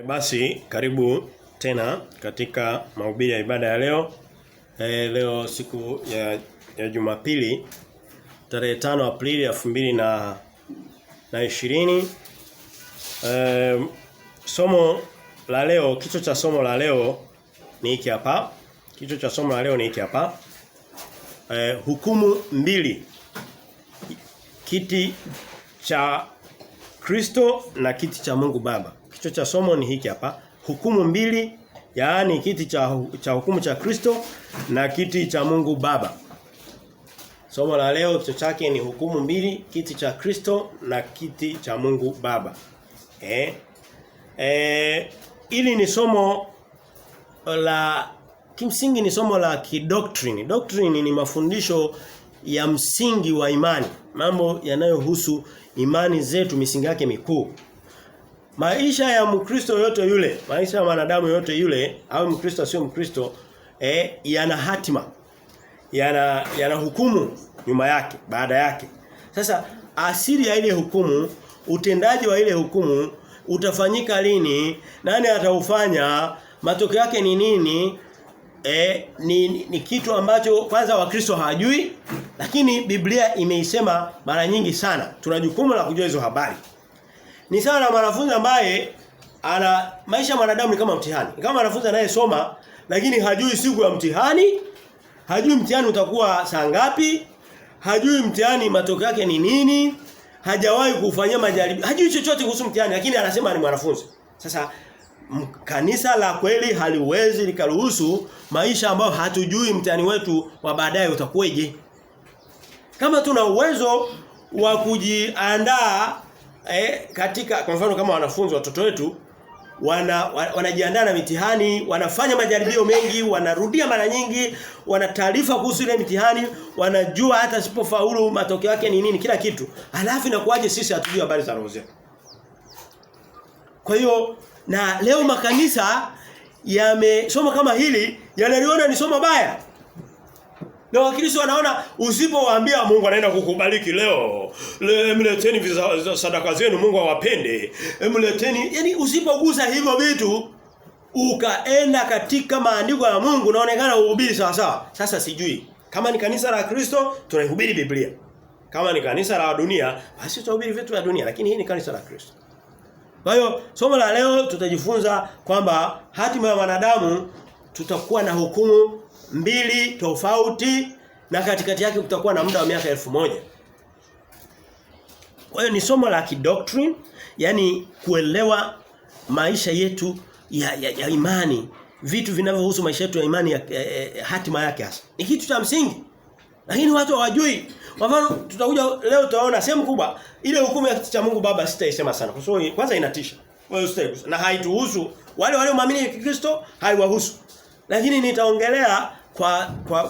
Basi karibu tena katika mahubiri ya ibada ya leo. Leo siku ya Jumapili tarehe 5 Aprili 2020. Somo la leo, kichwa cha somo la leo ni hiki hapa. Kichwa cha somo la leo ni hiki hapa. Hukumu mbili. Kiti cha Kristo na kiti cha Mungu Baba. Kichwa cha somo ni hiki hapa. Hukumu mbili, yaani kiti cha hukumu cha Kristo na kiti cha Mungu Baba. Somo la leo kichwa chake ni hukumu mbili, kiti cha Kristo na kiti cha Mungu Baba. Ili ni somo la kimsingi, ni somo la kidoctrine. Doctrine ni mafundisho ya msingi wa imani, mambo yanayohusu imani zetu, misingi yake mikuu. Maisha ya Mkristo yote yule, maisha ya wanadamu yote yule, au Mkristo sio Mkristo, yana hatima. Yana hukumu nyuma yake, baada yake. Sasa asili ya ile hukumu, utendaji wa ile hukumu utafanyika lini, nani ataufanya, matokeo yake ni nini? Ni kitu ambacho kwanza Wakristo hawajui, lakini Biblia imeisema mara nyingi sana. Tuna jukumu la kujua hizo habari. Ni sawa na mwanafunzi ambaye maisha ya mwanadamu ni kama mtihani. Kama mwanafunzi anayesoma lakini hajui siku ya mtihani, hajui mtihani utakuwa saa ngapi, hajui mtihani matokeo yake ni nini, hajawahi kufanyia majaribio, hajui chochote kuhusu mtihani, lakini anasema ni mwanafunzi. Sasa kanisa la kweli haliwezi likaruhusu maisha ambayo hatujui mtihani wetu wa baadaye utakuwaje. Kama tuna uwezo wa kujiandaa katika, kwa mfano kama wanafunzi, watoto wetu wanajiandaa na mitihani, wanafanya majaribio mengi, wanarudia mara nyingi, wana taarifa kuhusu ile mitihani, wanajua hata sipofaulu matokeo yake ni nini, kila kitu. Alafu inakuwaje sisi hatujui habari za roho zetu? Kwa hiyo na leo makanisa yamesoma kama hili, yanaliona ni somo baya. Na Wakristo wanaona usipowaambia Mungu anaenda kukubariki leo, mleteni sadaka zenu Mungu awapende, mleteni, yani usipogusa hivyo vitu ukaenda katika maandiko ya Mungu unaonekana uhubiri sawa sawa. Sasa sijui kama ni kanisa la Kristo tunahubiri Biblia. Kama ni kanisa la dunia basi tutahubiri vitu vya dunia, lakini hii ni kanisa la Kristo. Kwa hiyo somo la leo tutajifunza kwamba hatima ya wanadamu, tutakuwa na hukumu mbili tofauti, na katikati yake kutakuwa na muda wa miaka 1000. Kwa hiyo ni somo la kidoctrine, yani kuelewa maisha yetu ya imani, vitu vinavyohusu maisha yetu ya imani, hatima yake hasa. Ni kitu cha msingi. Lakini watu hawajui. Kwa mfano tutakuja leo tutaona sehemu kubwa ile hukumu ya kiti cha Mungu Baba sitaisema sana kwa sababu kwanza inatisha. Kwa hiyo sitaigusa na haituhusu wale walioamini Kristo, haiwahusu. Lakini nitaongelea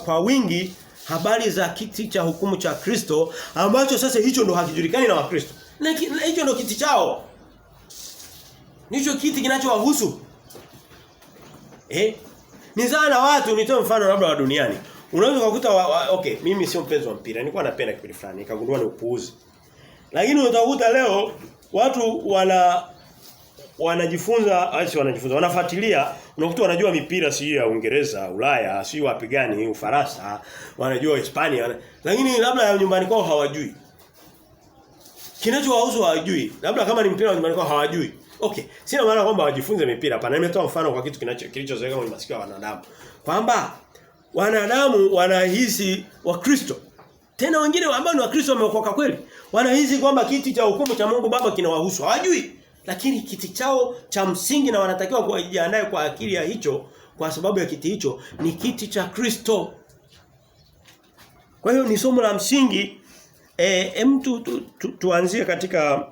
kwa wingi habari za kiti cha hukumu cha Kristo, ambacho sasa hicho ndo hakijulikani na Wakristo. Na hicho ndo kiti chao. Nicho kiti kinachowahusu. Ni sana watu, nitoe mfano labda wa duniani. Unaweza kukuta okay, mimi sio mpenzi wa mpira, nilikuwa napenda kipindi fulani, nikagundua ni upuuzi. Lakini utakuta leo watu wanafuatilia, unakuta wanajua mipira si ya Uingereza, Ulaya, si wapi gani, Ufaransa, wanajua Hispania, lakini labda ya nyumbani kwao hawajui. Kinachowahusu hawajui. Labda kama ni mpira wa nyumbani kwao hawajui. Okay, sina maana kwamba wajifunze mipira, hapana. Nimetoa mfano kwa kitu kilichozoeleka kwenye masikio ya wanadamu. Kwamba wanadamu wanahisi Wakristo, tena wengine ambao ni Wakristo wameokoka kweli, wanahisi kwamba kiti cha hukumu cha Mungu Baba kinawahusu. Hawajui, lakini kiti chao cha msingi na wanatakiwa kujiandaa kwa akili ya hicho, kwa sababu ya kiti hicho ni kiti cha Kristo. Kwa hiyo ni somo la msingi. Tuanzie katika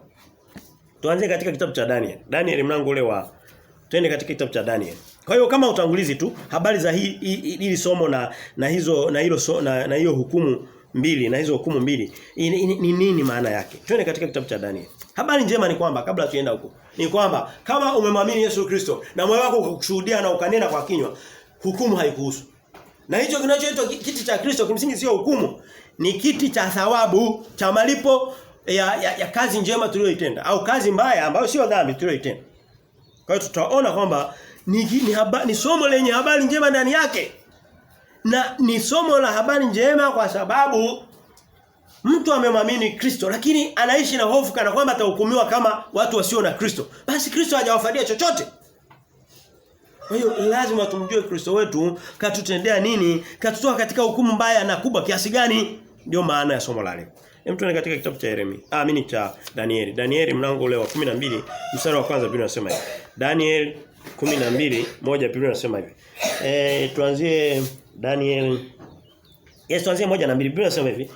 kitabu cha Daniel. Daniel mlango ule wa, twende katika kitabu cha Daniel. Kwa hiyo kama utangulizi tu habari za hili somo na hiyo hukumu mbili, na hizo hukumu mbili ni nini maana yake? Twende katika kitabu cha Daniel. Habari njema ni kwamba, kabla tuenda huko, ni kwamba kama umemwamini Yesu Kristo na moyo wako ukakushuhudia na ukanena kwa kinywa, hukumu haikuhusu. Na hicho kinachoitwa kiti cha Kristo kimsingi sio hukumu, ni kiti cha thawabu, cha malipo ya kazi njema tuliyoitenda, au kazi mbaya ambayo sio dhambi tuliyoitenda. Kwa hiyo tutaona kwamba ni somo lenye habari njema ndani yake. Na ni somo la habari njema kwa sababu mtu amemwamini Kristo lakini anaishi na hofu kana kwamba atahukumiwa kama watu wasio na Kristo. Basi Kristo hajawafadia chochote. Kwa hiyo lazima tumjue Kristo wetu katutendea nini, katutoa katika hukumu mbaya na kubwa kiasi gani. Ndio maana ya somo la leo. Hem, tuone katika kitabu cha Yeremia. Mimi cha Danieli. Danieli mlango ule wa 12 mstari wa kwanza Biblia inasema hivi. Daniel 12:1 Biblia inasema hivi. Tuanzie Daniel. Tuanzie 1 na 2 Biblia inasema hivi.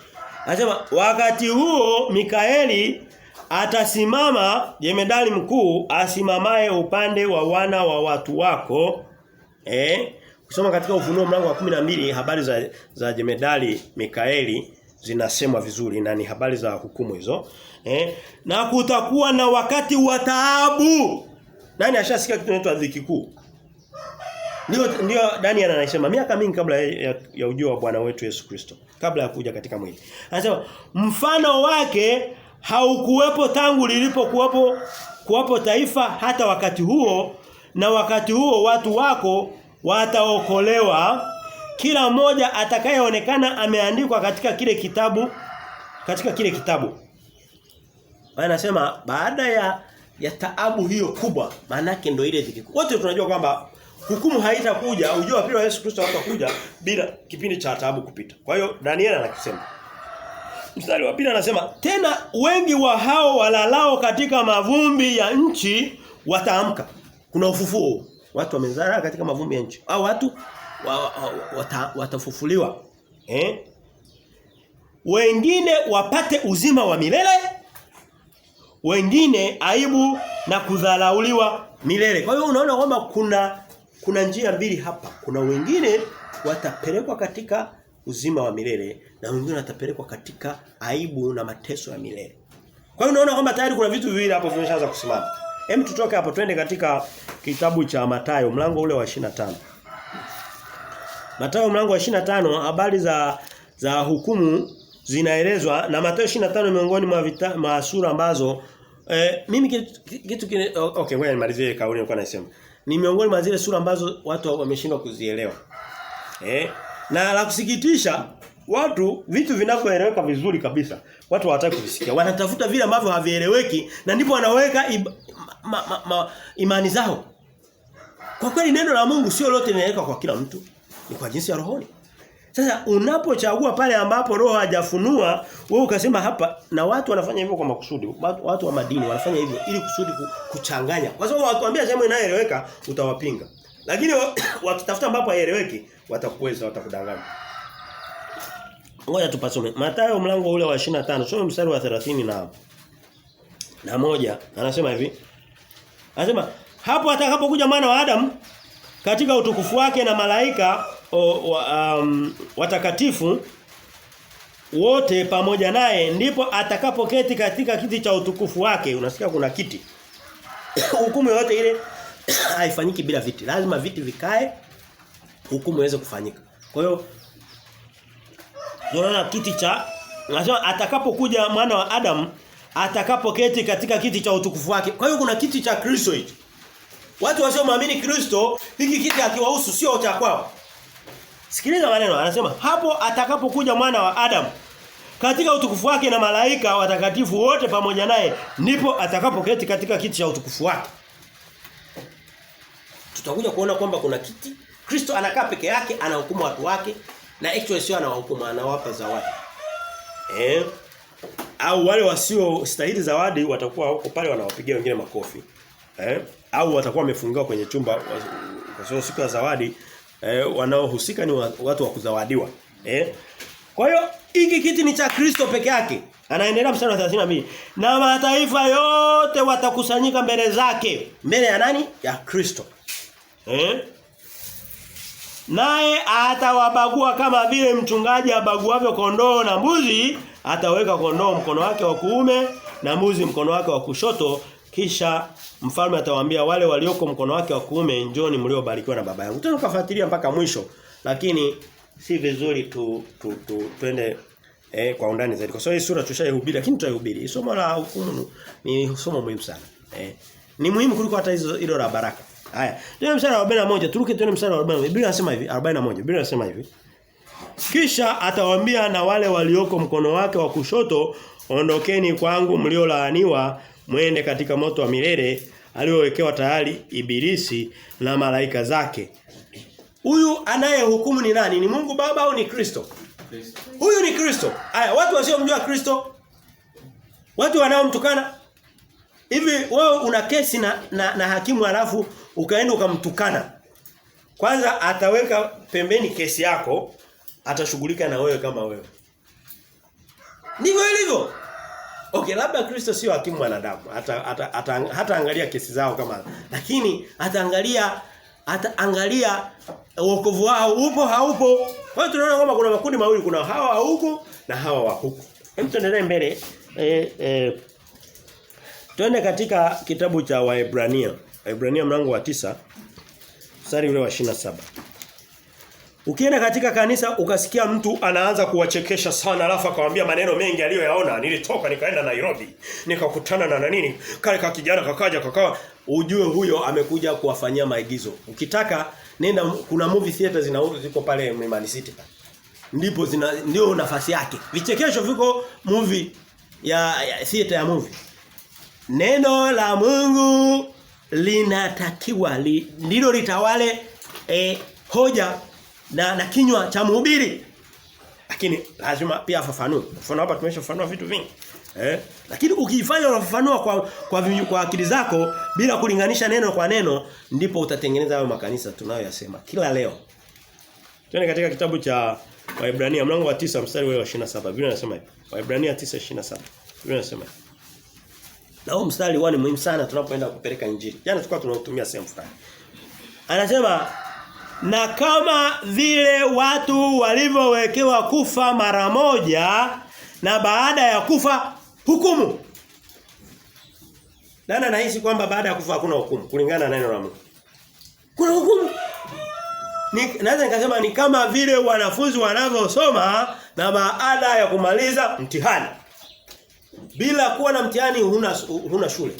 Anasema wakati huo Mikaeli atasimama, jemedali mkuu asimamaye upande wa wana wa watu wako. Kusoma katika Ufunuo mlango wa 12 habari za jemedali Mikaeli zinasemwa vizuri na ni habari za hukumu hizo. Na kutakuwa na wakati wa taabu. Nani ashasikia kitu kinaitwa dhiki kuu? Ndio Daniel anasema miaka mingi kabla ya ujio wa Bwana wetu Yesu Kristo, kabla ya kuja katika mwili. Anasema mfano wake haukuwepo tangu lilipokuwapo taifa hata wakati huo, na wakati huo watu wako wataokolewa, kila mmoja atakayeonekana ameandikwa katika kile kitabu. Anasema baada ya taabu hiyo kubwa, maana yake ndio ile dhiki. Wote tunajua kwamba hukumu haitakuja, ujio wa pili wa Yesu Kristo hatakuja bila kipindi cha taabu kupita. Kwa hiyo Daniel anakisema. Mstari wa pili anasema tena wengi wa hao walalao katika mavumbi ya nchi wataamka. Kuna ufufuo. Watu wamezara katika mavumbi ya nchi. Au watu watafufuliwa. Wengine wapate uzima wa milele. Wengine aibu na kudharauliwa milele. Kwa hiyo unaona kwamba kuna njia mbili hapa. Kuna wengine watapelekwa katika uzima wa milele na wengine watapelekwa katika aibu na mateso ya milele. Kwa hiyo unaona kwamba tayari kuna vitu viwili hapo vimeshaanza kusimama. Hem, tutoke hapo twende katika kitabu cha Mathayo mlango ule wa 25. Mathayo mlango wa 25 habari za hukumu zinaelezwa na Mathayo 25 miongoni mwa sura ambazo mimi kitu okay, ngoja nimalizie kauli nilikuwa nasema. Ni miongoni mwa zile sura ambazo watu wameshindwa kuzielewa. Na la kusikitisha vitu vinavyoeleweka vizuri kabisa watu hawataka kuvisikia. Wanatafuta vile ambavyo havieleweki na ndipo wanaweka imani zao. Kwa kweli neno la Mungu sio lote linaeleweka kwa kila mtu, ni kwa jinsi ya rohoni. Sasa unapochagua pale ambapo roho hajafunua, wewe ukasema hapa, na watu wanafanya hivyo kwa makusudi. Watu wa madini wanafanya hivyo ili kusudi kuchanganya. Kwa sababu wakwambia sehemu inayoeleweka utawapinga. Lakini wakitafuta ambapo haieleweki watakudanganya. Ngoja tupasome. Mathayo mlango ule wa 25, soma mstari wa 30 na moja. Anasema hivi. Anasema hapo atakapokuja mwana wa Adamu katika utukufu wake na malaika watakatifu wote pamoja naye, ndipo atakapoketi katika kiti cha utukufu wake. Unasikia kuna kiti. Hukumu yote ile haifanyiki bila viti. Lazima viti vikae hukumu iweze kufanyika. Kwa hiyo tunaona kiti cha, nasema atakapokuja mwana wa Adamu atakapoketi katika kiti cha utukufu wake. Kwa hiyo kuna kiti cha Kristo hicho. Watu wasiomwamini Kristo, hiki kiti hakiwahusu, sio cha kwao. Sikiliza maneno, anasema hapo atakapokuja mwana wa Adamu katika utukufu wake na malaika watakatifu wote pamoja naye, ndipo atakapoketi katika kiti cha utukufu wake. Tutakuja kuona kwamba kuna kiti, Kristo anakaa peke yake, anahukumu watu wake, na actually sio anawahukumu, anawapa zawadi. Au wale wasio stahili zawadi watakuwa huko pale wanawapigia wengine makofi. Au watakuwa wamefungiwa kwenye chumba kwa sababu siku ya zawadi wanaohusika ni watu wa kuzawadiwa. Kwa hiyo hiki kiti ni cha Kristo peke yake. Anaendelea mstari wa 32. Na mataifa yote watakusanyika mbele zake. Mbele ya nani? Ya Kristo. Naye atawabagua kama vile mchungaji abaguavyo kondoo na mbuzi. Ataweka kondoo mkono wake wa kuume na mbuzi mkono wake wa kushoto. Kisha mfalme atawaambia wale walioko mkono wake wa kuume, njoni mliobarikiwa na baba yangu. Tutakufuatilia mpaka mwisho, lakini si vizuri twende kwa undani zaidi. Kwa sababu hii sura tushaihubiri, lakini tutaihubiri. Somo la hukumu ni somo muhimu sana. Ni muhimu kuliko hata hilo la baraka. Haya. Tuone mstari wa 41, turuke tuone mstari wa 41. Biblia inasema hivi, 41. Biblia inasema hivi. Kisha atawaambia na wale walioko mkono wake wa kushoto, ondokeni kwangu mliolaaniwa, mwende katika moto wa milele aliowekewa tayari Ibilisi na malaika zake. Huyu anayehukumu ni nani? Ni Mungu Baba au ni Kristo? Huyu ni Kristo. Haya, watu wasiomjua Kristo, watu wanaomtukana. Hivi wewe una kesi na hakimu alafu ukaenda ukamtukana. Kwanza ataweka pembeni kesi yako, atashughulika na wewe kama wewe. Ndivyo ilivyo. Okay, labda Kristo sio hakimu wanadamu. Hata angalia kesi zao kama, lakini ataangalia wokovu wao upo haupo. Kwa hiyo tunaona kwamba kuna makundi mawili, kuna hawa huko na hawa wa huko. Hem, tuendelee mbele. Tuende katika kitabu cha Waebrania. Waebrania mlango wa 9 mstari ule wa 27. Ukienda katika kanisa ukasikia mtu anaanza kuwachekesha sana alafu akamwambia maneno mengi aliyoyaona, nilitoka nikaenda Nairobi, nikakutana na nini, kale ka kijana kakaja ujue huyo amekuja kuwafanyia maigizo. Ukitaka nenda, kuna movie theater ziko pale Mlimani City. Ndipo ndio nafasi yake. Vichekesho viko movie ya theater ya movie. Neno la Mungu linatakiwa ndilo litawale hoja na kinywa cha mhubiri. Lakini lazima pia afafanue. Mfano hapa tumeshafafanua vitu vingi. Lakini ukifanya unafafanua kwa akili zako bila kulinganisha neno kwa neno, ndipo utatengeneza hayo makanisa tunayoyasema kila leo. Tuende katika kitabu cha Waebrania mlango wa 9 mstari wa 27. Biblia inasema hivi. Waebrania 9:27. Biblia inasema hivi. Na huo mstari ni muhimu sana tunapoenda kupeleka injili. Jana tulikuwa tunautumia sehemu fulani. Anasema, na kama vile watu walivyowekewa kufa mara moja na baada ya kufa hukumu. Nani anahisi kwamba baada ya kufa hakuna hukumu kulingana na neno la Mungu? Kuna hukumu. Naweza nikasema ni kama vile wanafunzi wanavyosoma na baada ya kumaliza mtihani. Bila kuwa na mtihani huna shule.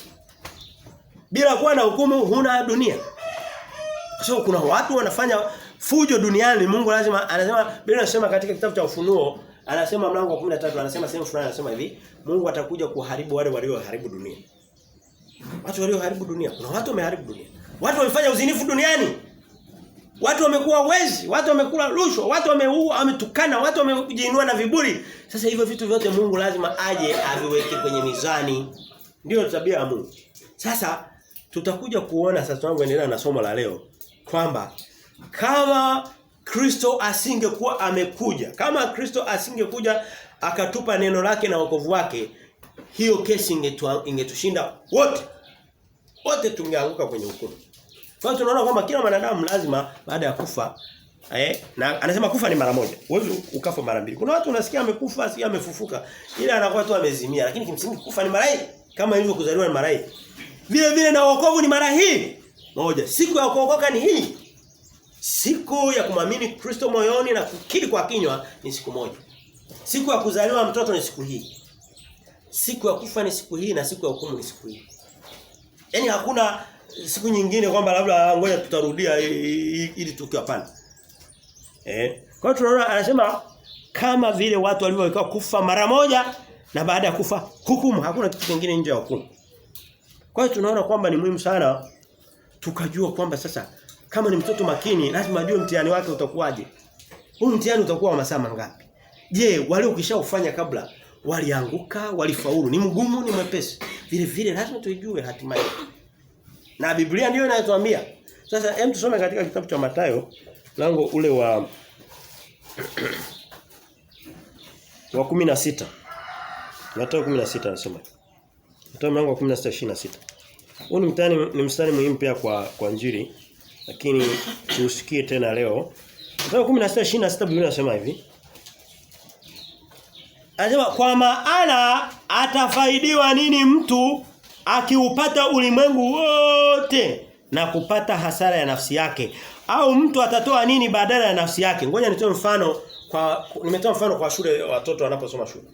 Bila kuwa na hukumu huna dunia. So kuna watu wanafanya fujo duniani. Mungu lazima anasema, Biblia inasema katika kitabu cha Ufunuo, anasema mlango wa 13, anasema sehemu fulani, anasema hivi, Mungu atakuja kuharibu wale walioharibu dunia. Watu walioharibu dunia. Kuna watu wameharibu dunia. Watu wamefanya uzinifu duniani. Watu wamekuwa wezi, watu wamekula rushwa, watu wameua, wametukana, watu wamejiinua na viburi. Sasa hivyo vitu vyote Mungu lazima aje aviweke kwenye mizani. Ndio tabia ya Mungu. Sasa tutakuja kuona sasa tunapoendelea na somo la leo kwamba kama Kristo asingekuwa amekuja, kama Kristo asingekuja akatupa neno lake na wokovu wake, hiyo kesi ingetushinda wote. Wote tungeanguka kwenye hukumu. Kwa hiyo tunaona kwamba kila mwanadamu lazima baada ya kufa na anasema kufa ni mara moja. Wewe ukafa mara mbili. Kuna watu unasikia amekufa, si amefufuka. Ile anakuwa tu amezimia, lakini kimsingi kufa ni mara hii. Kama ilivyo kuzaliwa ni mara hii. Vile vile na wokovu ni mara hii. Moja. Siku ya kuokoka ni hii. Siku ya kumwamini Kristo moyoni na kukiri kwa kinywa ni siku moja. Siku ya kuzaliwa mtoto ni siku hii. Siku ya kufa ni siku hii na siku ya hukumu ni siku hii. Yaani hakuna siku nyingine kwamba labda ngoja tutarudia ili tukio, hapana. Kwa hiyo tunaona anasema kama vile watu walivyowekewa kufa mara moja na baada ya kufa hukumu, hakuna kitu kingine nje ya hukumu. Kwa hiyo tunaona kwamba ni muhimu sana tukajua kwamba sasa kama ni mtoto makini lazima ajue mtihani wake utakuwaje. Huu mtihani utakuwa wa masaa mangapi? Je, wale ukishaufanya kabla walianguka, walifaulu? Ni mgumu, ni mwepesi? Vile vile lazima tujue hatimaye. Na Biblia ndio inatuambia. Sasa hem tusome katika kitabu cha Mathayo lango ule wa 16. Mathayo 16 anasema. Mathayo mlango wa 16:26. Huu ni mstari muhimu pia kwa Injili, lakini tusikie tena leo. Mathayo 16:26 Biblia inasema hivi. Anasema kwa maana atafaidiwa nini mtu akiupata ulimwengu wote na kupata hasara ya nafsi yake? Au mtu atatoa nini badala ya nafsi yake? Ngoja nimetoa mfano kwa shule, watoto wanaposoma shule.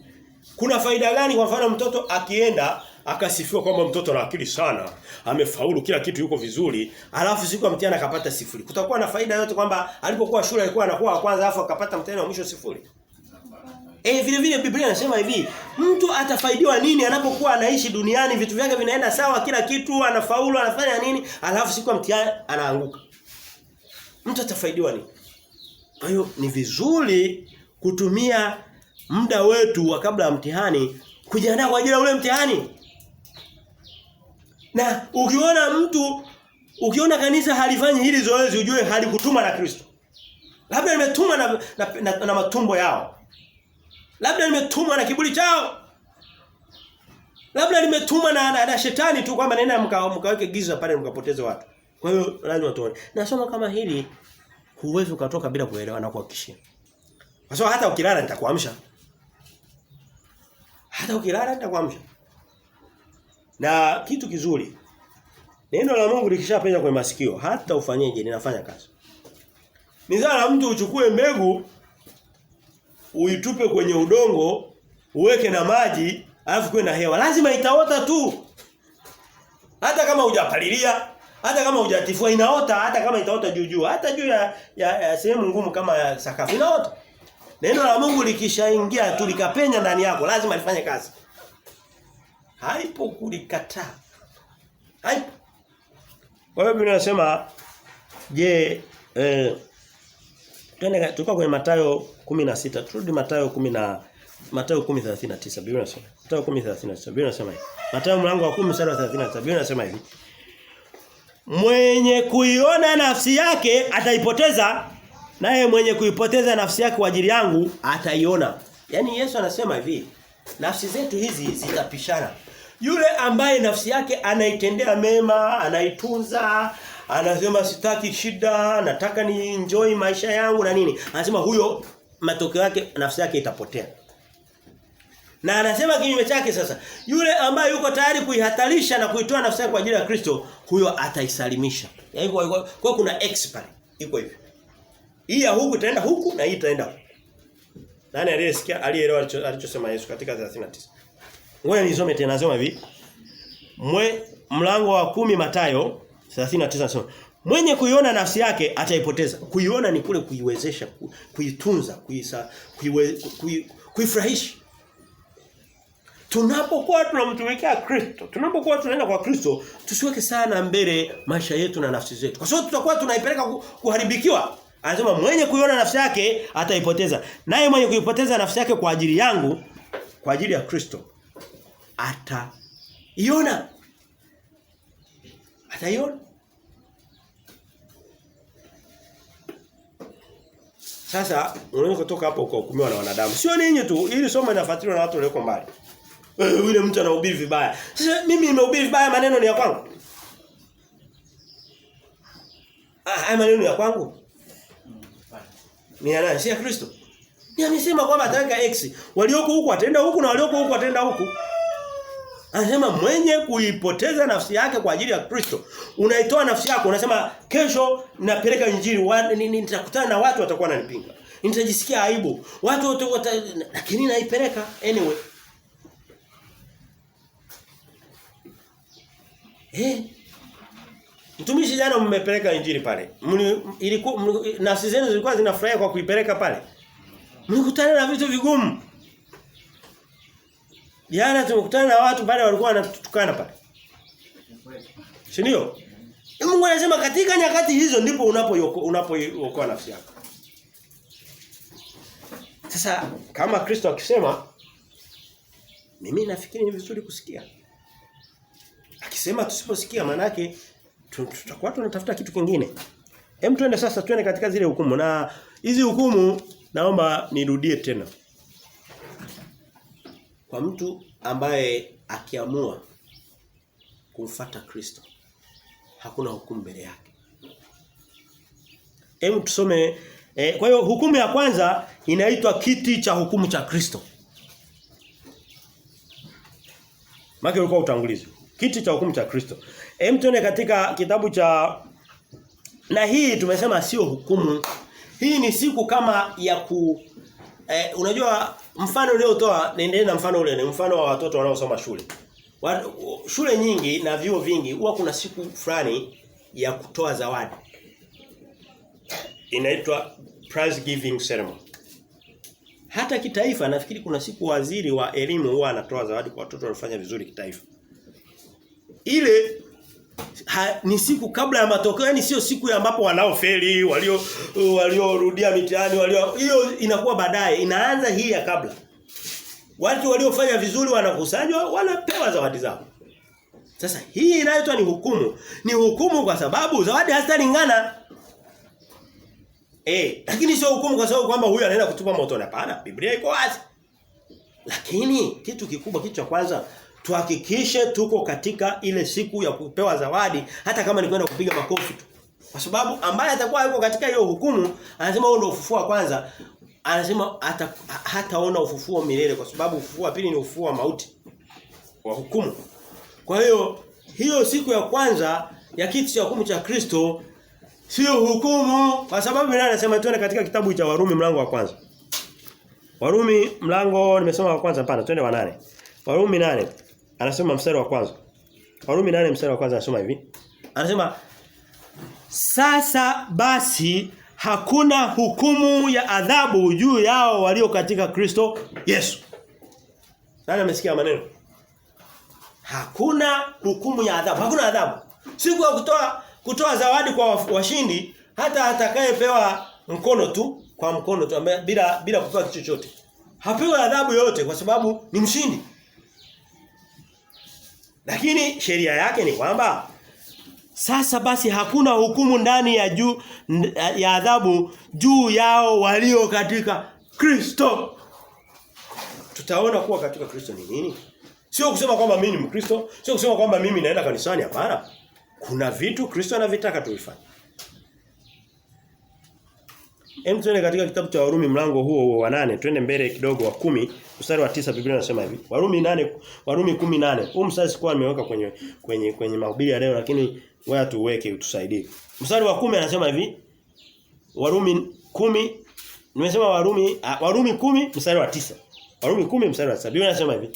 Kuna faida gani kwa mfano mtoto akienda akasifiwa kwamba mtoto ana akili sana, amefaulu kila kitu yuko vizuri, alafu siku ya mtihani akapata 0. Kutakuwa na faida yote kwamba alipokuwa shule alikuwa anakuwa wa kwanza alafu akapata mtihani wa mwisho 0? Vile vile Biblia inasema hivi, mtu atafaidiwa nini anapokuwa anaishi duniani, vitu vyake vinaenda sawa, kila kitu anafaulu, anafanya nini, alafu siku ya mtihani anaanguka. Mtu atafaidiwa nini? Kwa hiyo ni vizuri kutumia muda wetu wa kabla ya mtihani kujiandaa kwa ajili ya ule mtihani. Na ukiona kanisa halifanyi hili zoezi, ujue halikutuma na Kristo. Labda limetumwa na matumbo yao. Labda limetumwa na kiburi chao. Labda limetumwa na shetani tu kwamba nenda mkaweke giza pale mkapoteze watu. Kwa hiyo lazima tuone. Na somo kama hili huwezi ukatoka bila kuelewa na kuhakikishia. Kwa sababu hata ukilala nitakuamsha. Hata ukilala nitakuamsha. Na kitu kizuri, neno la Mungu likishapenya kwenye masikio, hata ufanyeje linafanya kazi. Ni zala mtu uchukue mbegu, uitupe kwenye udongo, uweke na maji, alafu kuwe na hewa. Lazima itaota tu. Hata kama hujapalilia, hata kama hujatifua inaota, hata kama itaota juu, hata juu ya sehemu ngumu kama ya sakafu inaota. Neno la Mungu likishaingia tu likapenya ndani yako, lazima lifanye kazi. Haipo kulikataa. Haipo. Kwa hiyo Biblia inasema tulikuwa kwenye Mathayo 16. Turudi Mathayo 10:39. Biblia inasema. Mathayo 10:39. Biblia inasema hivi. Mathayo mlango wa 10 mstari wa 39. Biblia inasema hivi. Mwenye kuiona nafsi yake ataipoteza, naye mwenye kuipoteza nafsi yake kwa ajili yangu ataiona. Yaani Yesu anasema hivi, nafsi zetu hizi zitapishana. Yule ambaye nafsi yake anaitendea mema, anaitunza, anasema sitaki shida, nataka ni enjoy maisha yangu na nini. Anasema huyo matokeo yake nafsi yake itapotea. Na anasema kinyume chake sasa, yule ambaye yuko tayari kuihatarisha na kuitoa nafsi yake kwa ajili ya Kristo, huyo ataisalimisha. Yaani kwa kuna expiry iko hivi. Hii ya huku itaenda huku na hii itaenda huku. Nani aliyeelewa alichosema Yesu katika 39? Ngoja nisome tena, nasema hivi. Mlango wa 10 Mathayo 39 nasema, mwenye kuiona nafsi yake ataipoteza. Kuiona ni kule kuiwezesha, kuitunza, kuifurahisha. Tunapokuwa tunamtumikia Kristo, tunapokuwa tunaenda kwa Kristo, tusiweke sana mbele maisha yetu na nafsi zetu. Kwa sababu tutakuwa tunaipeleka kuharibikiwa. Anasema mwenye kuiona nafsi yake ataipoteza. Naye mwenye kuipoteza nafsi yake kwa ajili yangu, kwa ajili ya Kristo, ataiona. Ataiona. Sasa unaweza kutoka hapo ukahukumiwa na wanadamu. Sio ninyi tu, ili somo linafuatiliwa na watu walioko mbali. Yule mtu anahubiri vibaya. Sasa mimi nimehubiri vibaya, maneno ni ya kwangu. Haya maneno ya kwangu. Ni ya nani? Si ya Kristo. Ni amesema kwamba ataweka X. Walioko huku watenda huku na walioko huku watenda huku. Anasema mwenye kuipoteza nafsi yake kwa ajili ya Kristo. Unaitoa nafsi yako, unasema kesho napeleka injili, nitakutana na watu watakuwa wananipinga. Nitajisikia aibu. Watu lakini naipeleka anyway. Mtumishi jana mmepeleka injili pale. Nafsi zenu zilikuwa zinafurahia kwa kuipeleka pale. Mlikutana na vitu vigumu. Jana tumekutana na watu pale walikuwa wanatutukana pale. Si ndio? Mungu anasema katika nyakati hizo ndipo unapookoa nafsi yako. Sasa kama Kristo akisema, mimi nafikiri ni vizuri kusikia. Akisema tusiposikia maana yake tutakuwa tunatafuta kitu kingine. Hem, tuende katika zile hukumu, na hizi hukumu naomba nirudie tena. Kwa mtu ambaye akiamua kumfuata Kristo, hakuna hukumu mbele yake. Hem, tusome kwa hiyo hukumu ya kwanza inaitwa kiti cha hukumu cha Kristo. Maki ulikuwa utangulizi. Kiti cha hukumu cha Kristo. Hem, tuende katika kitabu cha, na hii tumesema sio hukumu. Hii ni siku kama ya unajua mfano uliotoa, niendelee na mfano ule, ni mfano wa watoto wanaosoma shule. Shule nyingi na vyuo vingi huwa kuna siku fulani ya kutoa zawadi. Inaitwa prize giving ceremony. Hata kitaifa nafikiri kuna siku waziri wa elimu huwa anatoa zawadi kwa watoto waliofanya vizuri kitaifa. Ile ni siku kabla ya matokeo, yani sio siku ambapo wanaofeli, waliorudia mitihani, hiyo inakuwa baadaye, inaanza hii ya kabla. Watu waliofanya vizuri wanakusanywa, wanapewa zawadi zao. Sasa hii inaitwa ni hukumu. Ni hukumu kwa sababu zawadi hazitalingana. Lakini sio hukumu kwa sababu kwamba huyu anaenda kutupa motoni, hapana. Biblia iko wazi. Lakini kitu kikubwa, kitu cha kwanza, tuhakikishe tuko katika ile siku ya kupewa zawadi, hata kama ni kwenda kupiga makofi tu. Kwa sababu ambaye atakuwa yuko katika hiyo hukumu, anasema huo ndio ufufuo wa kwanza, anasema hataona ufufuo milele, kwa sababu ufufuo wa pili ni ufufuo wa mauti, wa hukumu. Kwa hiyo siku ya kwanza ya kiti cha hukumu cha Kristo sio hukumu, kwa sababu Biblia inasema tuone katika kitabu cha Warumi mlango wa kwanza. Warumi mlango nimesema wa kwanza, hapana, twende wa 8. Warumi 8 anasema mstari wa kwanza. Warumi 8 mstari wa kwanza anasema hivi. Anasema sasa basi hakuna hukumu ya adhabu juu yao walio katika Kristo Yesu. Nani amesikia maneno? Hakuna hukumu ya adhabu. Hakuna adhabu. Siku ya kutoa zawadi kwa washindi, hata atakayepewa mkono tu, kwa mkono tu bila kupewa kitu chochote, hapewi adhabu yoyote kwa sababu ni mshindi. Lakini sheria yake ni kwamba sasa basi hakuna hukumu ndani ya adhabu juu yao walio katika Kristo. Tutaona kuwa katika Kristo ni nini? Sio kusema kwamba mimi ni Mkristo, sio kusema kwamba mimi naenda kanisani, hapana. Kuna vitu Kristo anavitaka tuifanye. Twende katika kitabu cha Warumi mlango huo wa 8, twende mbele kidogo wa 10, mstari wa 9 Biblia inasema hivi. Warumi 10:8. Huu mstari sikuwa nimeweka kwenye mahubiri ya leo, lakini wewe tuweke utusaidie. Mstari wa 10 anasema hivi. Warumi 10, nimesema Warumi 10 mstari wa 9. Warumi 10 mstari wa 9. Biblia inasema hivi.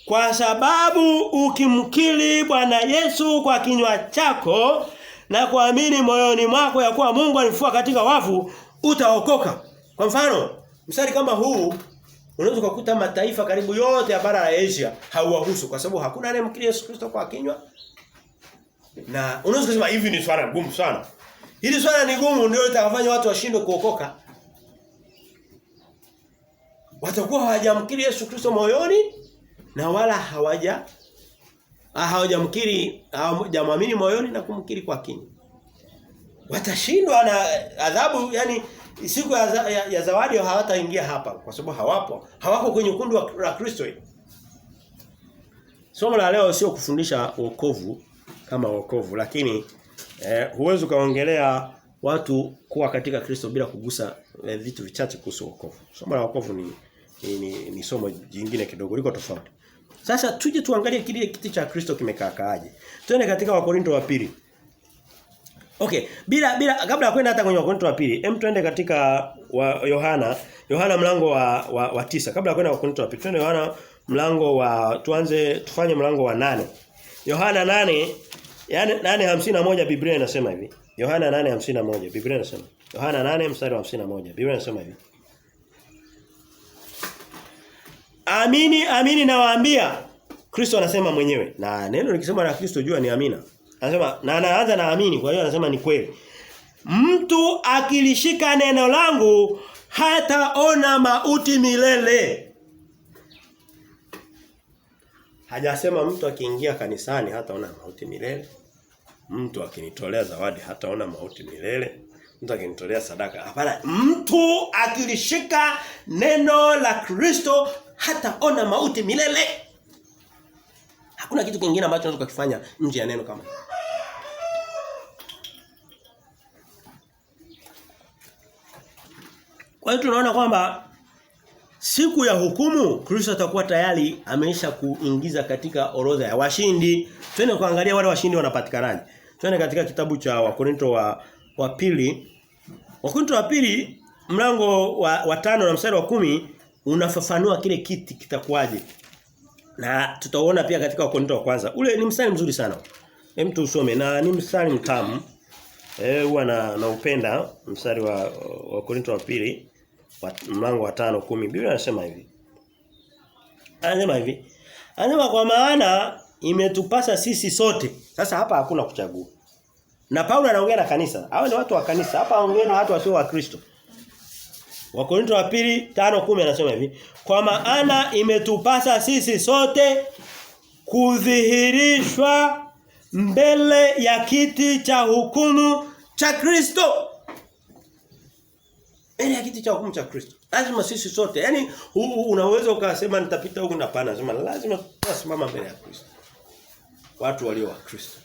Kwa sababu ukimkiri Bwana Yesu kwa kinywa chako na kuamini moyoni mwako ya kuwa Mungu alimfufua katika wafu, utaokoka. Kwa mfano, mstari kama huu unaweza kukuta mataifa karibu yote ya bara la Asia hauwahusu, kwa sababu hakuna anayemkiri Yesu Kristo kwa kinywa. Na unaweza kusema hivi ni swala gumu sana. Hili swala ni gumu, ndio litakafanya watu washindwe kuokoka. Watakuwa hawajamkiri Yesu Kristo moyoni na wala hawajamkiri moyoni na kumkiri kwa kinywa. Watashindwa na adhabu, yani siku ya zawadi hawataingia hapa kwa sababu hawako kwenye kundi la Kristo. Somo la leo sio kufundisha wokovu kama wokovu, lakini huwezi kaongelea watu kuwa katika Kristo bila kugusa vitu vichache kuhusu wokovu. Somo la wokovu ni somo jingine kidogo liko tofauti. Sasa tuje tuangalie kile kiti cha Kristo kimekaaje. Twende katika Wakorinto wa pili. Okay, bila kabla ya kwenda hata kwenye Wakorinto wa pili, twende katika Yohana mlango wa 9. Kabla ya kwenda Wakorinto wa pili, twende Yohana mlango tufanye mlango wa 8. Yohana 8, yani 8:51 Biblia inasema hivi. Yohana 8:51 Biblia inasema. Yohana 8 mstari wa 51 Biblia inasema hivi. Amini nawaambia, Kristo anasema mwenyewe. Na neno likisema na Kristo jua ni amina. Anasema na anaanza na amini, kwa hiyo anasema ni kweli. Mtu akilishika neno langu hataona mauti milele. Hajasema mtu akiingia kanisani hataona mauti milele. Mtu akinitolea zawadi hataona mauti milele. Mtu akinitolea sadaka, hapana. Mtu akilishika neno la Kristo hataona mauti milele. Hakuna kitu kingine ambacho unaweza kufanya nje ya neno kama. Kwa hiyo tunaona kwamba siku ya hukumu Kristo atakuwa tayari ameisha kuingiza katika orodha ya washindi. Twende kuangalia wale washindi wanapatikanaje. Twende katika kitabu cha Wakorinto wa pili. Wakorinto wa pili mlango wa 5 na mstari wa 10 unafafanua kile kiti kitakuwaje. Na tutaona pia katika Wakorintho wa kwanza. Ule ni mstari mzuri sana. Hem tusome na ni mstari mtamu. Huwa na upenda mstari wa Wakorintho wa pili mlango wa 5:10. Biblia inasema hivi. Anasema kwa maana imetupasa sisi sote. Sasa hapa hakuna kuchagua. Na Paulo anaongea na kanisa. Hao ni watu wa kanisa. Hapa anaongea na watu wasio wa Kristo. Wakorintho wa pili 5:10 anasema hivi, kwa maana imetupasa sisi sote kudhihirishwa mbele ya kiti cha hukumu cha Kristo. Mbele ya kiti cha hukumu cha Kristo. Lazima sisi sote. Yaani unaweza ukasema nitapita huko na pana, nasema lazima tusimama mbele ya Kristo. Watu walio wa Kristo.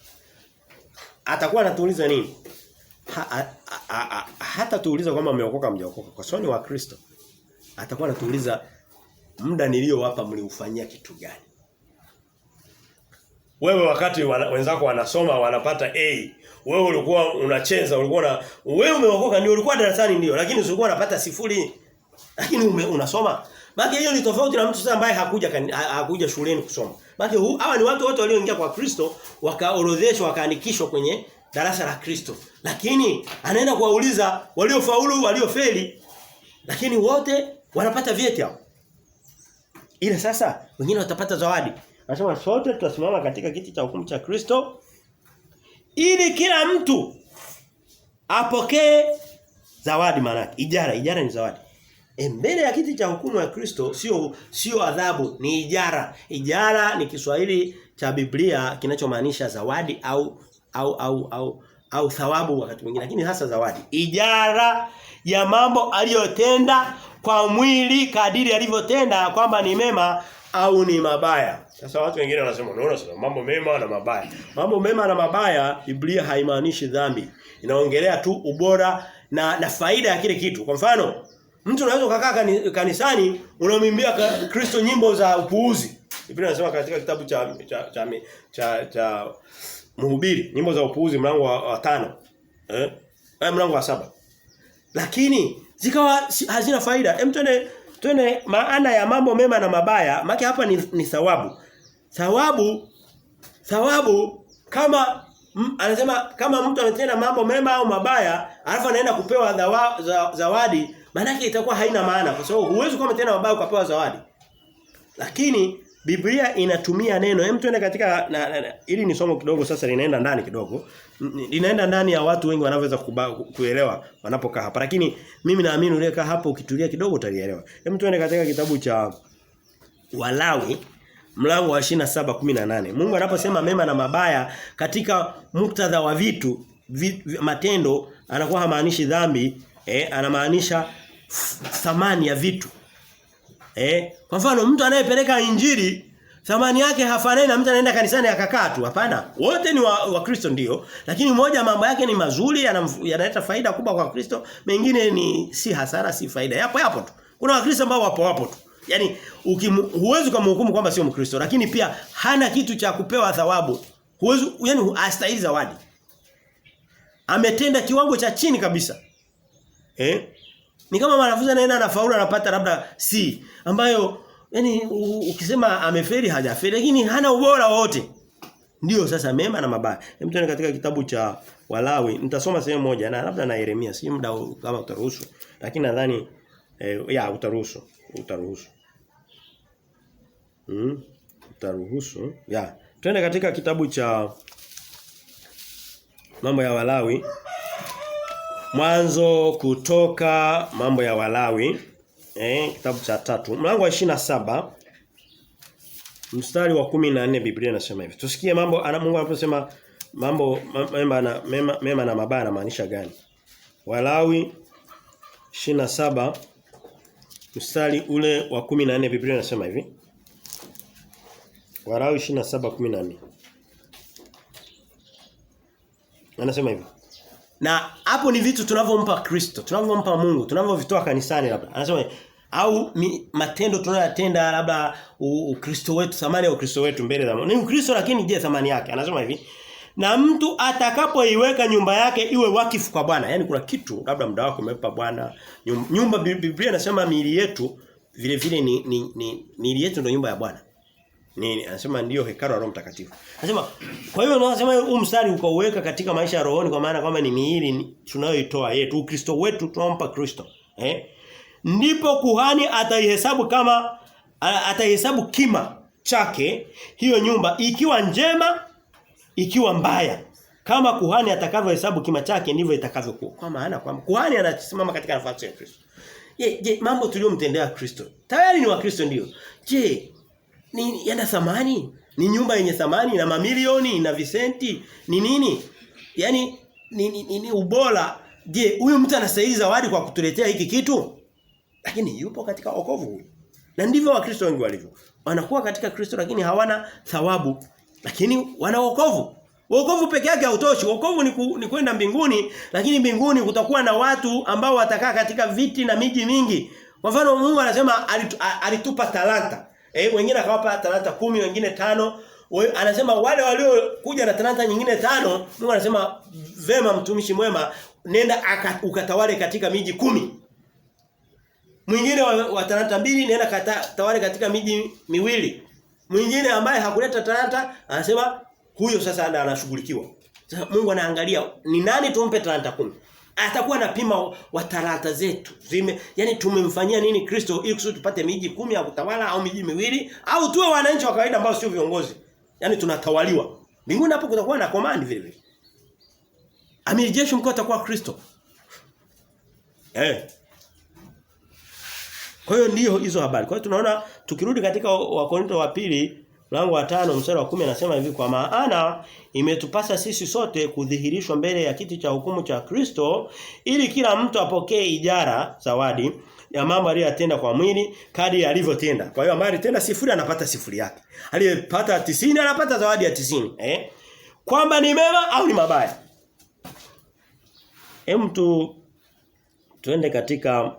Atakuwa anatuuliza nini? Hata tuuliza kwamba mmeokoka mjaokoka kwa sababu ni wa Kristo. Atakuwa anatuuliza muda niliowapa mliufanyia kitu gani? Wewe wakati wenzako wanasoma wanapata A, wewe ulikuwa unacheza, wewe umeokoka ndio ulikuwa darasani ndio, lakini ulikuwa unapata 0. Lakini unasoma. Maana hiyo ni tofauti na mtu sasa ambaye hakuja shuleni kusoma. Maana hawa ni watu wote walioingia kwa Kristo, wakaorodheshwa, wakaandikishwa kwenye darasa la Kristo. Lakini anaenda kuwauliza waliofaulu, waliofeli. Lakini wote wanapata vyeti hao. Ile sasa wengine watapata zawadi. Anasema sote tutasimama katika kiti cha hukumu cha Kristo ili kila mtu apokee zawadi maana. Ijara ni zawadi. Mbele ya kiti cha hukumu ya Kristo sio adhabu, ni ijara. Ijara ni Kiswahili cha Biblia kinachomaanisha zawadi au thawabu wakati mwingine, lakini hasa zawadi. Ijara ya mambo aliyotenda kwa mwili kadiri alivyotenda, kwamba ni mema au ni mabaya. Sasa watu wengine wanasema unaona sasa mambo mema na mabaya. Mambo mema na mabaya Biblia haimaanishi dhambi. Inaongelea tu ubora na faida ya kile kitu. Kwa mfano, mtu unaweza kukaa kanisani unamwimbia Kristo nyimbo za upuuzi. Biblia inasema katika kitabu cha Mhubiri, nyimbo za upuuzi mlango wa 5. Mlango wa 7. Lakini zikawa hazina faida. Twende maana ya mambo mema na mabaya, maana hapa ni thawabu. Thawabu kama anasema kama mtu ametenda mambo mema au mabaya, alafu anaenda kupewa zawadi, maana yake itakuwa haina maana kwa sababu huwezi kuwa umetenda mabaya ukapewa zawadi. Lakini Biblia inatumia neno. Twende katika ili ni somo kidogo sasa linaenda ndani kidogo. Linaenda ndani ya watu wengi wanaoweza kuelewa wanapokaa hapa. Lakini mimi naamini uliyekaa hapo ukitulia kidogo utalielewa. Twende katika kitabu cha Walawi mlango wa 27:18. Mungu anaposema mema na mabaya katika muktadha wa vitu, matendo, anakuwa hamaanishi dhambi, anamaanisha thamani ya vitu. Kwa mfano mtu anayepeleka injili thamani yake hafanani na mtu anaenda kanisani akakaa tu. Hapana. Wote ni wa Kristo ndio, lakini mmoja mambo yake ni mazuri, yanaleta faida kubwa kwa Kristo, mengine ni si hasara, si faida. Yapo tu. Kuna Wakristo ambao wapo tu. Yaani huwezi kumhukumu kwamba sio Mkristo, lakini pia hana kitu cha kupewa thawabu. Huwezi, yani hastahili zawadi. Ametenda kiwango cha chini kabisa. Ni kama mwanafunzi anaenda na faulu anapata labda C, ambayo yani ukisema amefeli hajafeli, lakini hana ubora wote. Ndio sasa mema na mabaya. Twende katika kitabu cha Walawi, nitasoma sehemu moja na labda na Yeremia, si muda kama utaruhusu. Lakini nadhani utaruhusu. Utaruhusu. Twende katika kitabu cha Mambo ya Walawi. Mwanzo, Kutoka, Mambo ya Walawi, kitabu cha 3, mlango wa 27, mstari wa 14. Biblia inasema hivi. Tusikie mambo Mungu anaposema mambo mema na mabaya anamaanisha gani? Walawi 27 mstari ule wa 14. Biblia inasema hivi. Walawi 27:14. Anasema hivi. Na hapo ni vitu tunavyompa Kristo, tunavyompa Mungu, tunavyovitoa kanisani labda. Anasema au matendo tunayotenda labda Ukristo wetu, thamani ya Ukristo wetu mbele za Mungu. Ni Ukristo lakini je thamani yake? Anasema hivi. Na mtu atakapoiweka nyumba yake iwe wakifu kwa Bwana. Yaani kuna kitu labda muda wako umempa Bwana. Nyumba, Biblia inasema miili yetu vile vile ni miili yetu ndio nyumba ya Bwana. nini? Anasema ndio hekalu la Roho Mtakatifu. Anasema kwa hiyo unasema huu mstari ukauweka katika maisha ya rohoni kwa maana kwamba ni miili tunayoitoa yetu, Ukristo wetu tunampa Kristo. Ndipo kuhani ataihesabu kima chake hiyo nyumba ikiwa njema ikiwa mbaya. Kama kuhani atakavyohesabu kima chake ndivyo itakavyokuwa. Kwa maana kwamba kuhani anasimama katika nafasi ya Kristo. Je, mambo tuliyomtendea Kristo. Tayari ni wa Kristo ndio. Je, ni yana thamani? Ni nyumba yenye thamani na mamilioni na visenti? Ni nini? Yaani ni ubora. Je, huyu mtu anastahili zawadi kwa kutuletea hiki kitu? Lakini yupo katika wokovu huyu. Na ndivyo Wakristo wengi walivyo. Wanakuwa katika Kristo lakini hawana thawabu, lakini wana wokovu. Wokovu peke yake hautoshi. Wokovu ni kwenda mbinguni, lakini mbinguni kutakuwa na watu ambao watakaa katika viti na miji mingi. Kwa mfano Mungu anasema alitupa talanta. Wengine akawapa talanta 10, wengine 5. Anasema wale waliokuja na talanta nyingine 5, Mungu anasema vema mtumishi mwema, nenda ukatawale katika miji 10. Mwingine wa talanta 2 nenda katawale katika miji 2. Mwingine ambaye hakuleta talanta anasema huyo sasa ndo anashughulikiwa. Sasa Mungu anaangalia ni nani tumpe talanta 10. Atakuwa anapima wa talanta zetu. Yani tumemfanyia nini Kristo ili kusudi tupate miji 10 ya kutawala au miji 2 au tuwe wananchi wa kawaida ambao sio viongozi. Yani tunatawaliwa. Mbinguni hapo kutakuwa na command vile vile. Amiri jeshi mkuu atakuwa Kristo. Kwa hiyo ndio hizo habari. Kwa hiyo tunaona tukirudi katika Wakorintho wa pili mlango wa 5 mstari wa 10 anasema hivi, kwa maana imetupasa sisi sote kudhihirishwa mbele ya kiti cha hukumu cha Kristo ili kila mtu apokee ijara zawadi ya mambo aliyotenda kwa mwili kadri alivyotenda. Kwa hiyo ambaye alitenda 0 anapata 0 yake. Aliyepata 90 anapata zawadi ya 90. Kwamba ni mema au ni mabaya. Tuende katika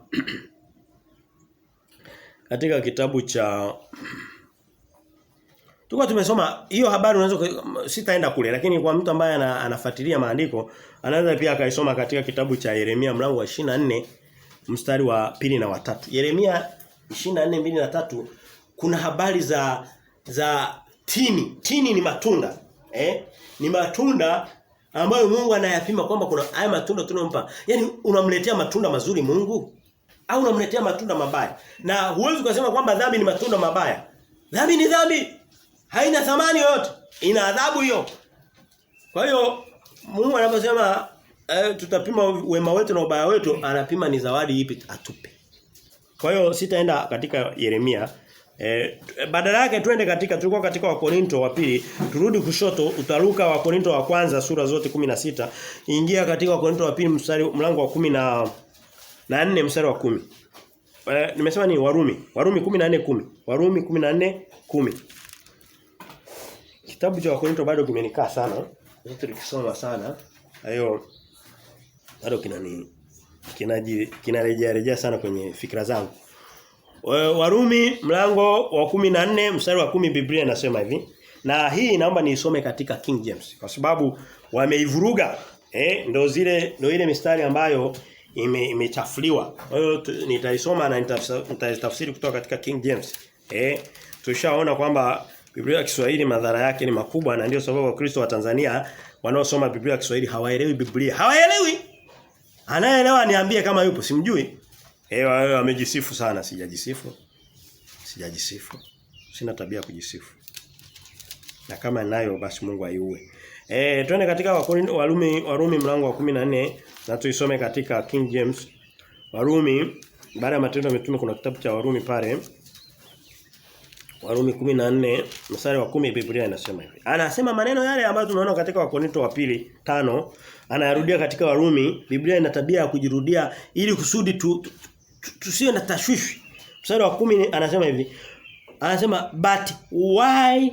kitabu cha Tulikuwa tumesoma hiyo habari, unaweza sitaenda kule, lakini kwa mtu ambaye anafuatilia maandiko anaweza pia akaisoma katika kitabu cha Yeremia mlango wa 24 mstari wa 2 na wa 3. Yeremia 24:2 na 3 kuna habari za tini. Tini ni matunda. Ni matunda ambayo Mungu anayapima kwamba kuna haya matunda tunampa. Yaani unamletea matunda mazuri Mungu au unamletea matunda mabaya? Na huwezi kusema kwamba dhambi ni matunda mabaya. Dhambi ni dhambi. Haina thamani yote. Ina adhabu hiyo. Kwa hiyo Mungu anaposema tutapima wema wetu na ubaya wetu, anapima ni zawadi ipi atupe. Kwa hiyo sitaenda katika Yeremia. Badala yake tulikuwa katika Wakorintho wa pili, turudi kushoto, utaruka Wakorintho wa kwanza sura zote 16, ingia katika Wakorintho wa pili mlango wa 14 mstari wa 10. Nimesema ni Warumi 14:10. Warumi 14:10. Kitabu cha Wakorintho bado kimenikaa sana. Sasa tulikisoma sana. Hayo bado kinarejea sana kwenye fikra zangu. Warumi mlango wa 14 mstari wa 10, Biblia inasema hivi. Na hii naomba niisome katika King James kwa sababu wameivuruga. Ndio ile mistari ambayo imechafuliwa. Kwa hiyo nitaisoma na nitaitafsiri kutoka katika King James. Tushaona kwamba Biblia ya Kiswahili madhara yake ni makubwa, na ndio sababu Wakristo wa Tanzania wanaosoma Biblia ya Kiswahili hawaelewi Biblia. Hawaelewi. Anayeelewa niambie kama yupo, simjui. Wewe amejisifu sana, sijajisifu. Sina tabia kujisifu. Na kama nayo basi Mungu aiue. Twende katika Warumi mlango wa 14 na tuisome katika King James. Warumi, baada ya Matendo ya Mitume kuna kitabu cha Warumi pale. Warumi 14 mstari wa 10, Biblia inasema hivi. Anasema maneno yale ambayo tunaona katika Wakorintho wa pili 5, anayarudia katika Warumi. Biblia ina tabia ya kujirudia ili kusudi tusiwe na tashwishi. Mstari wa 10 anasema hivi. Anasema, but why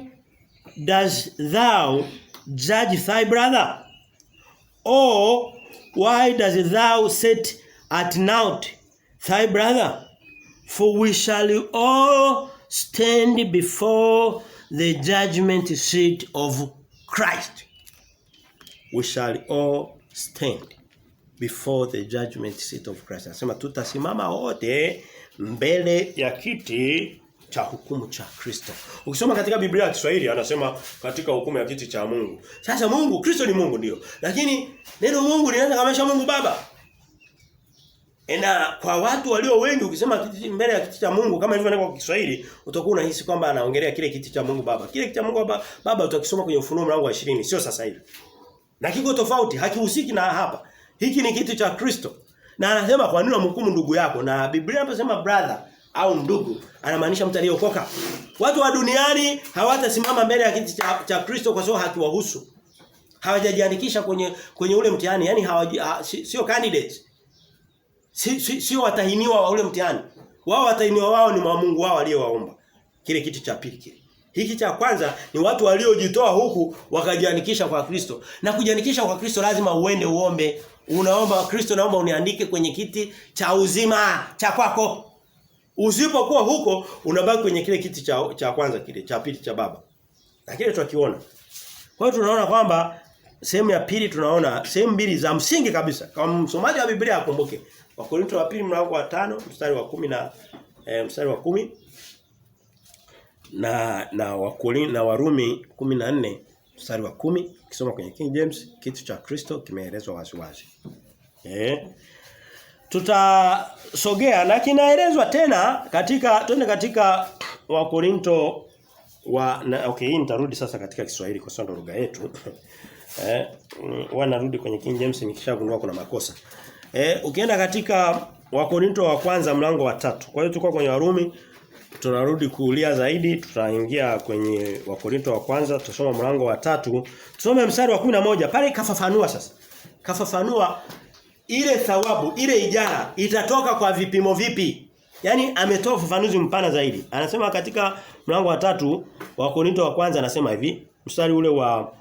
does thou judge thy brother? Or why does thou set at naught thy brother? For we shall all stand before the judgment seat of Christ. We shall all stand before the judgment seat of Christ. Anasema tutasimama wote mbele ya kiti cha hukumu cha Kristo. Ukisoma katika Biblia ya Kiswahili anasema katika hukumu ya kiti cha Mungu. Sasa Mungu, Kristo ni Mungu ndio. Lakini neno Mungu linaanza kama Mungu Baba. Na kwa watu walio wengi ukisema mbele ya kiti cha Mungu kama ilivyoandikwa kwa Kiswahili utakuwa unahisi kwamba anaongelea kile kiti cha Mungu Baba. Kile kiti cha Mungu Baba utakisoma kwenye Ufunuo mlango wa 20 sio sasa hivi. Na kiko tofauti, hakihusiki na hapa. Hiki ni kiti cha Kristo. Na anasema kwa nini unamhukumu ndugu yako? Na Biblia inaposema brother au ndugu anamaanisha mtu aliyeokoka. Watu wa duniani hawatasimama mbele ya kiti cha Kristo kwa sababu hakiwahusu. Hawajajiandikisha kwenye ule mtihani, yani sio candidates. Sio watahiniwa wa ule mtihani. Wao watahiniwa wao ni wa Mungu wao aliyowaomba. Kile kiti cha pili kile. Hiki cha kwanza ni watu waliojitoa huku wakajiandikisha kwa Kristo. Na kujiandikisha kwa Kristo lazima uende uombe. Unaomba Kristo, naomba uniandike kwenye kiti cha uzima cha kwako. Usipokuwa huko unabaki kwenye kile kiti cha kwanza kile, cha pili cha Baba. Na kile tunakiona. Kwa hiyo tunaona kwamba sehemu ya pili tunaona sehemu mbili za msingi kabisa. Kama msomaji wa Biblia akumbuke. Wakorintho wa pili mlango wa 5 mstari wa 10 na mstari wa 10 na Warumi 14 mstari wa 10 ukisoma kwenye King James kitu cha Kristo kimeelezwa waziwazi. Tutasogea na kinaelezwa tena katika Wakorintho hii nitarudi sasa katika Kiswahili kwa sababu lugha yetu. Wanarudi kwenye King James nikishagundua kuna makosa. Ukienda katika Wakorintho wa kwanza mlango wa 3. Kwa hiyo tulikuwa kwenye Warumi, tunarudi kuulia zaidi, tutaingia kwenye Wakorintho wa kwanza, tutasoma mlango wa 3. Tusome mstari wa 11. Pale kafafanua sasa. Kafafanua ile thawabu, ile ijara itatoka kwa vipimo vipi? Yaani ametoa ufafanuzi mpana zaidi. Anasema katika mlango wa 3 wa Wakorintho wa kwanza anasema hivi, mstari ule wa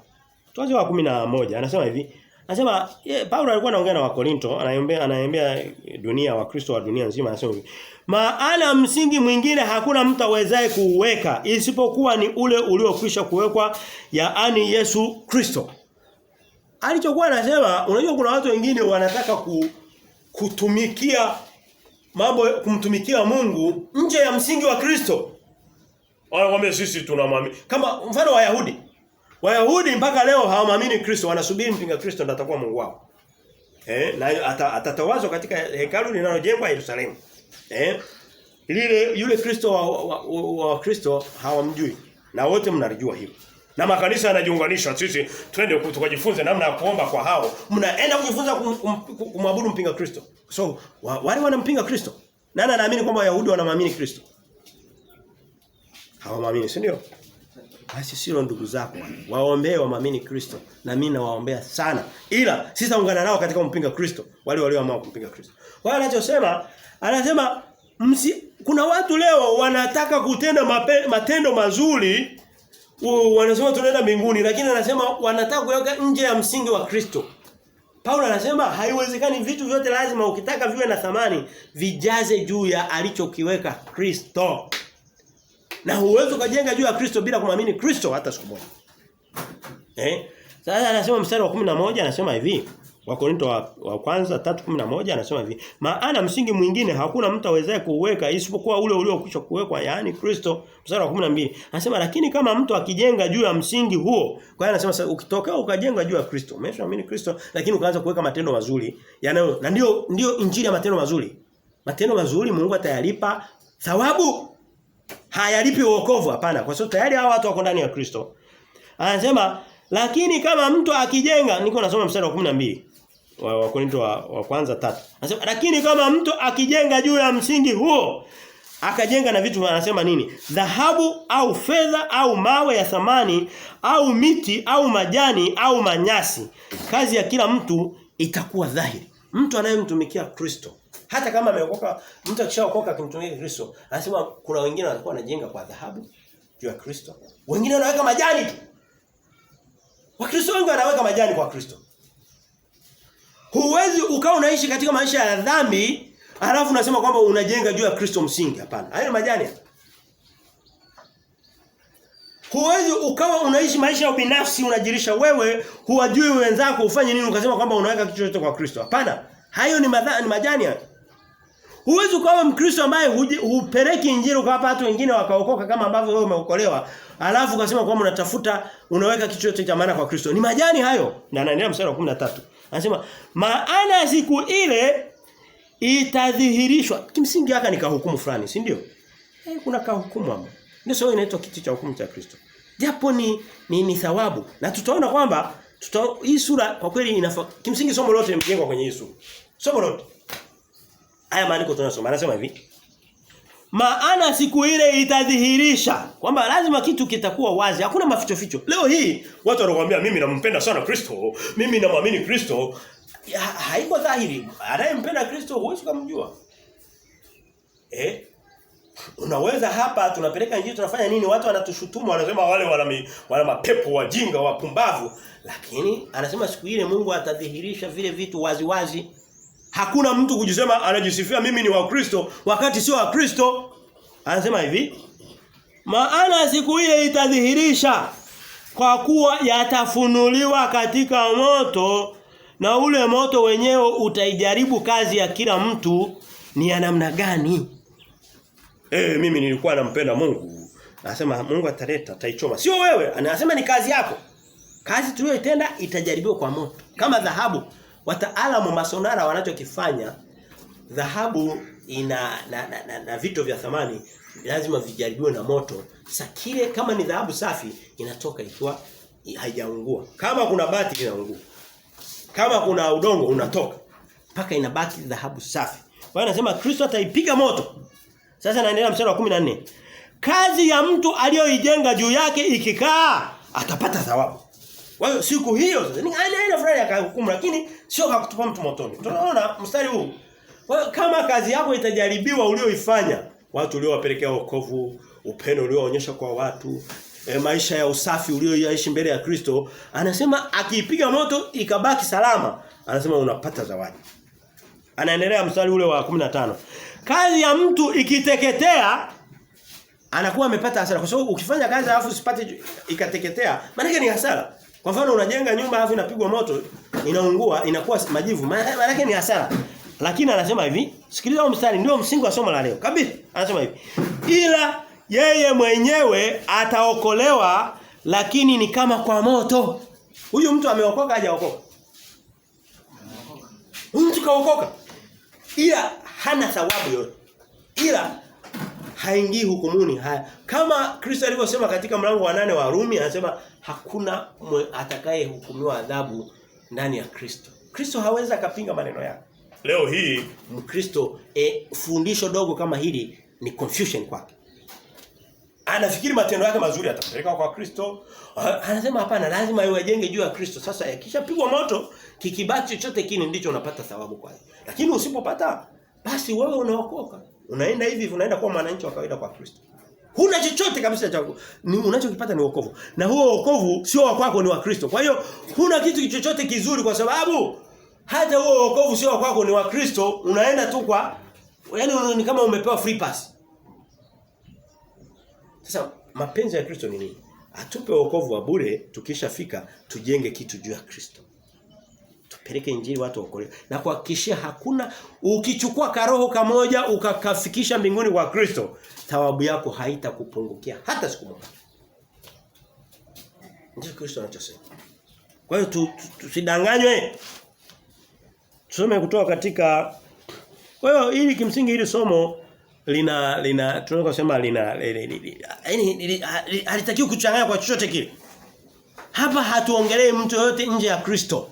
tuanze wa 11 anasema hivi. Anasema Paulo alikuwa anaongea na Wakorintho, anaambia dunia wa Kristo wa dunia nzima anasema hivi. Maana msingi mwingine hakuna mtu awezaye kuuweka isipokuwa ni ule uliokwisha kuwekwa, yaani Yesu Kristo. Alichokuwa anasema, unajua kuna watu wengine wanataka kutumikia mambo kumtumikia Mungu nje ya msingi wa Kristo. Wanakuambia sisi tunamwamini. Kama mfano Wayahudi mpaka leo hawamwamini Kristo, wanasubiri mpinga Kristo ndiye atakuwa Mungu wao. Na atatawazwa katika hekalu linalojengwa Yerusalemu. Yule Kristo wa Kristo hawamjui. Na wote mnalijua hilo. Na makanisa yanajiunganisha, sisi twende tukajifunze namna ya kuomba kwa hao. Mnaenda kujifunza kumwabudu mpinga Kristo. So wale wanampinga Kristo. Nani anaamini kwamba Wayahudi wanamwamini Kristo? Hawamwamini, si ndio? Basi sio ndugu zako waombee wamwamini Kristo, na mimi nawaombea sana. Ila sitaungana nao katika kumpinga Kristo, wale walioamua kumpinga Kristo. Wao anasema kuna watu leo wanataka kutenda matendo mazuri, wanasema tunaenda mbinguni, lakini anasema wanataka kuweka nje ya msingi wa Kristo. Paulo anasema haiwezekani, vitu vyote lazima ukitaka viwe na thamani vijaze juu ya alichokiweka Kristo. Na huwezi kujenga juu ya Kristo bila kumwamini Kristo hata siku moja. Sasa anasema mstari wa 11 anasema hivi, Wakorintho wa kwanza 3:11 anasema hivi, maana msingi mwingine hakuna mtu awezaye kuuweka isipokuwa ule uliokwisha kuwekwa, yaani Kristo. Mstari wa 12 anasema lakini kama mtu akijenga juu ya msingi huo, kwa hiyo anasema ukitoka ukajenga juu ya Kristo, umeshaamini Kristo, lakini ukaanza kuweka matendo mazuri, na ndio injili ya matendo mazuri. Matendo mazuri Mungu atayalipa thawabu. Hayalipi wokovu, hapana, kwa sababu tayari hao watu wako ndani ya Kristo. Anasema lakini kama mtu akijenga, niko nasoma mstari wa 12 wa Wakorintho wa kwanza 3. Anasema lakini kama mtu akijenga juu ya msingi huo, akajenga na vitu, anasema nini? Dhahabu au fedha au mawe ya thamani au miti au majani au manyasi, kazi ya kila mtu itakuwa dhahiri. Mtu anayemtumikia Kristo, hata kama ameokoka, mtu akishaokoka akimtumikia Kristo, anasema kuna wengine wanakuwa wanajenga kwa dhahabu juu ya Kristo. Wengine wanaweka majani tu. Wakristo wengi wanaweka majani kwa Kristo. Huwezi ukawa unaishi katika maisha ya dhambi, alafu unasema kwamba unajenga juu ya Kristo msingi, hapana. Hayo majani. Huwezi ukawa unaishi maisha ya binafsi, unajirisha wewe, huwajui wenzako ufanye nini, ukasema kwamba unaweka kitu chochote kwa Kristo. Hapana. Hayo ni majani. Huwezi ukawa Mkristo ambaye hupeleki injili kwa watu wengine wakaokoka kama ambavyo wewe umeokolewa. Alafu ukasema kwamba unatafuta unaweka kitu chote cha maana kwa Kristo. Ni majani hayo. Na anaendelea mstari wa 13. Anasema maana siku ile itadhihirishwa. Kimsingi haka ni kahukumu fulani, si ndio? Kuna kahukumu hapo. Ndio sawa inaitwa kiti cha hukumu cha Kristo. Japo ni thawabu. Na tutaona kwamba hii sura kwa kweli kimsingi somo lote limejengwa kwenye hii sura. Somo lote. Haya maandiko tunasoma. Anasema hivi. Maana siku ile itadhihirisha kwamba lazima kitu kitakuwa wazi. Hakuna maficho ficho. Leo hii watu wanakuambia mimi nampenda sana Kristo, mimi namwamini Kristo. Haiko dhahiri. Anayempenda Kristo huwezi kumjua. Unaweza hapa tunapeleka injili tunafanya nini? Watu wanatushutumu wanasema wale wana mapepo wajinga wapumbavu. Lakini anasema siku ile Mungu atadhihirisha vile vitu wazi wazi. Hakuna mtu kujisema anajisifia mimi ni wa Kristo wakati sio wa Kristo. Anasema hivi. Maana siku ile itadhihirisha kwa kuwa yatafunuliwa katika moto na ule moto wenyewe utaijaribu kazi ya kila mtu ni ya namna gani. Mimi nilikuwa nampenda Mungu. Anasema Mungu ataichoma. Sio wewe, anasema ni kazi yako. Kazi tuliyoitenda itajaribiwa kwa moto. Kama dhahabu, wataalamu masonara wanachokifanya, dhahabu na vitu vya thamani lazima vijaribiwe na moto. Sasa kile kama ni dhahabu safi inatoka ikiwa haijaungua. Kama kuna bati inaungua. Kama kuna udongo unatoka mpaka inabaki dhahabu safi. Kwa hiyo anasema Kristo ataipiga moto. Sasa naendelea mstari wa 14. Kazi ya mtu aliyoijenga juu yake ikikaa atapata thawabu. Kwa hiyo siku hiyo sasa ni aina fulani ya hukumu lakini sio kwa kutupa mtu motoni. Tunaona mstari huu. Kwa hiyo kama kazi yako itajaribiwa ulioifanya, watu uliowapelekea wokovu, upendo ulioonyesha kwa watu, maisha ya usafi ulioishi mbele ya Kristo, anasema akiipiga moto ikabaki salama, anasema unapata zawadi. Anaendelea mstari ule wa 15. Kazi ya mtu ikiteketea anakuwa amepata hasara kwa sababu ukifanya kazi alafu usipate ikateketea maana yake ni hasara. Kwa mfano unajenga nyumba alafu inapigwa moto, inaungua, inakuwa majivu, maana yake ni hasara. Lakini anasema hivi, sikiliza huo mstari ndio msingi wa somo la leo. Kabisa. Anasema hivi. Ila yeye mwenyewe ataokolewa lakini ni kama kwa moto. Huyu mtu ameokoka hajaokoka? Huyu mtu kaokoka. Ila hana thawabu yote. Ila haingii hukumuni. Kama Kristo alivyosema katika mlango wa 8 wa Rumi anasema hakuna atakaye hukumiwa adhabu ndani ya Kristo. Kristo hawezi akapinga maneno yake. Leo hii Mkristo fundisho dogo kama hili ni confusion kwake. Anafikiri matendo yake mazuri atampeleka kwa Kristo. Anasema hapana, lazima iwajenge juu ya Kristo. Sasa yakishapigwa moto, kikibaki chochote kile ndicho unapata thawabu kwake. Lakini usipopata, basi wewe unaokoka. Unaenda hivi unaenda kuwa mwananchi wa kawaida kwa Kristo. Huna chochote kabisa cha unachokipata ni wokovu. Na huo wokovu sio wa kwako, ni wa Kristo. Kwa hiyo huna kitu chochote kizuri kwa sababu hata huo wokovu sio wa kwako, ni wa Kristo. Unaenda tu kwa yaani ni kama umepewa free pass. Sasa mapenzi ya Kristo ni nini? Atupe wokovu wa bure, tukishafika tujenge kitu juu ya Kristo. Tupeleke injili watu waokolewe. Na kuhakikishia hakuna ukichukua karoho kamoja ukakafikisha mbinguni kwa Kristo, thawabu yako haitakupungukia hata siku moja. Ndiyo Kristo anachosema. Kwa hiyo tusidanganywe. Tusome kutoka katika kwa hiyo ili kimsingi hili somo tunaweza kusema yaani halitakiwi kuchanganya kwa chochote kile. Hapa hatuongelee mtu yote nje ya Kristo.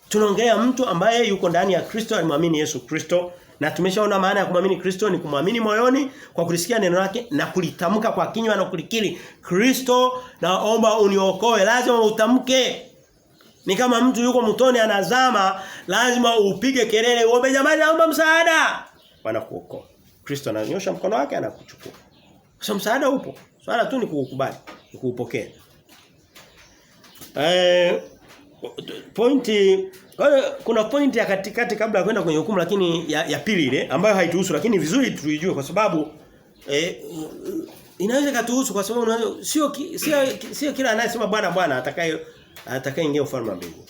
Tunaongelea mtu ambaye yuko ndani ya Kristo, alimwamini Yesu Kristo, na tumeshaona maana ya kumwamini Kristo ni kumwamini moyoni kwa kulisikia neno lake na kulitamka kwa kinywa na kulikiri. Kristo, naomba uniokoe, lazima utamke. Ni kama mtu yuko mtoni anazama, lazima upige kelele, uombe jamani naomba msaada. Wanakuokoa. Kristo ananyosha mkono wake anakuchukua. Sasa msaada upo. Swala tu ni kukubali, ni kuupokea. Kuna pointi ya katikati kabla ya kwenda kwenye hukumu lakini ya pili ile ambayo haituhusu lakini vizuri tuijue kwa sababu inaweza katuhusu kwa sababu sio kila anayesema Bwana atakayeingia ufalme wa mbinguni.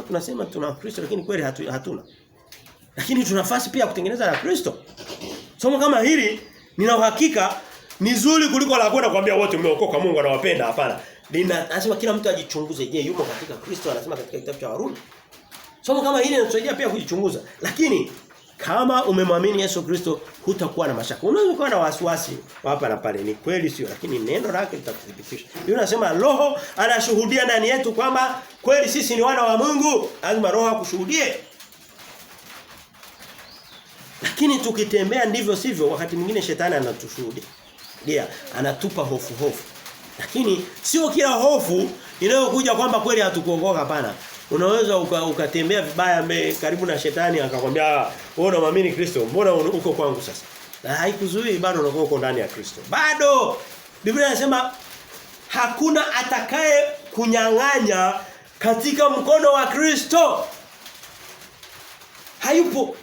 Tunasema tuna Kristo lakini kweli hatuna. Lakini tuna nafasi pia kutengeneza na Kristo. Somo kama hili nina uhakika ni zuri kuliko la kwenda kuambia wote mmeokoka Mungu anawapenda. Hapana. Anasema kila mtu ajichunguze, je, yuko katika Kristo? Anasema katika kitabu cha Warumi. Somo kama hili linatusaidia pia kujichunguza. Lakini kama umemwamini Yesu Kristo hutakuwa na mashaka. Unaweza kuwa na wasiwasi hapa na pale. Ni kweli sio, lakini neno lake litakuthibitisha. Yeye anasema Roho anashuhudia ndani yetu kwamba kweli sisi ni wana wa Mungu. Lazima Roho akushuhudie. Lakini tukitembea ndivyo sivyo, wakati mwingine shetani anatushuhudia. Ndio, anatupa hofu. Lakini sio kila hofu inayokuja kwamba kweli hatukuokoka, hapana. Unaweza ukatembea vibaya karibu na shetani akakwambia wewe unamwamini Kristo, mbona uko kwangu sasa? Na haikuzuii, bado unakuwa uko ndani ya Kristo. Bado Biblia inasema hakuna atakaye kunyang'anya katika mkono wa Kristo. Hayupo.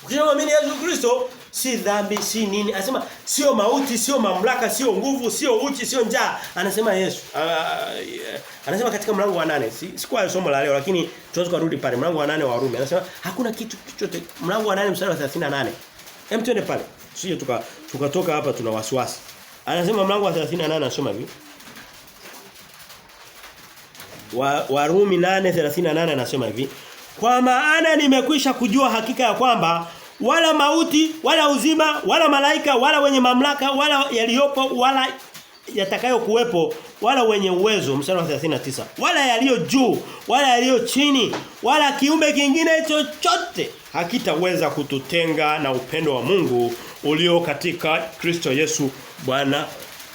Ukimwamini Yesu Kristo si dhambi, si nini. Anasema sio mauti, sio mamlaka, sio nguvu, sio uchi, sio njaa. Anasema Yesu. Anasema katika mlango wa 8. Si kwa somo la leo, lakini tunaweza kurudi pale mlango wa 8 wa Warumi. Anasema hakuna kitu chochote. Mlango wa 8 mstari wa 38. Hem, twende pale. Sije tukatoka hapa tuna wasiwasi. Anasema mlango wa 38 anasoma hivi. Warumi 8:38 anasema hivi. Kwa maana nimekwisha kujua hakika ya kwamba wala mauti, wala uzima, wala malaika, wala wenye mamlaka, wala yaliyopo, wala yatakayo kuwepo, wala wenye uwezo, mstari wa 39. Wala yaliyo juu, wala yaliyo chini, wala kiumbe kingine chochote hakitaweza kututenga na upendo wa Mungu ulio katika Kristo Yesu Bwana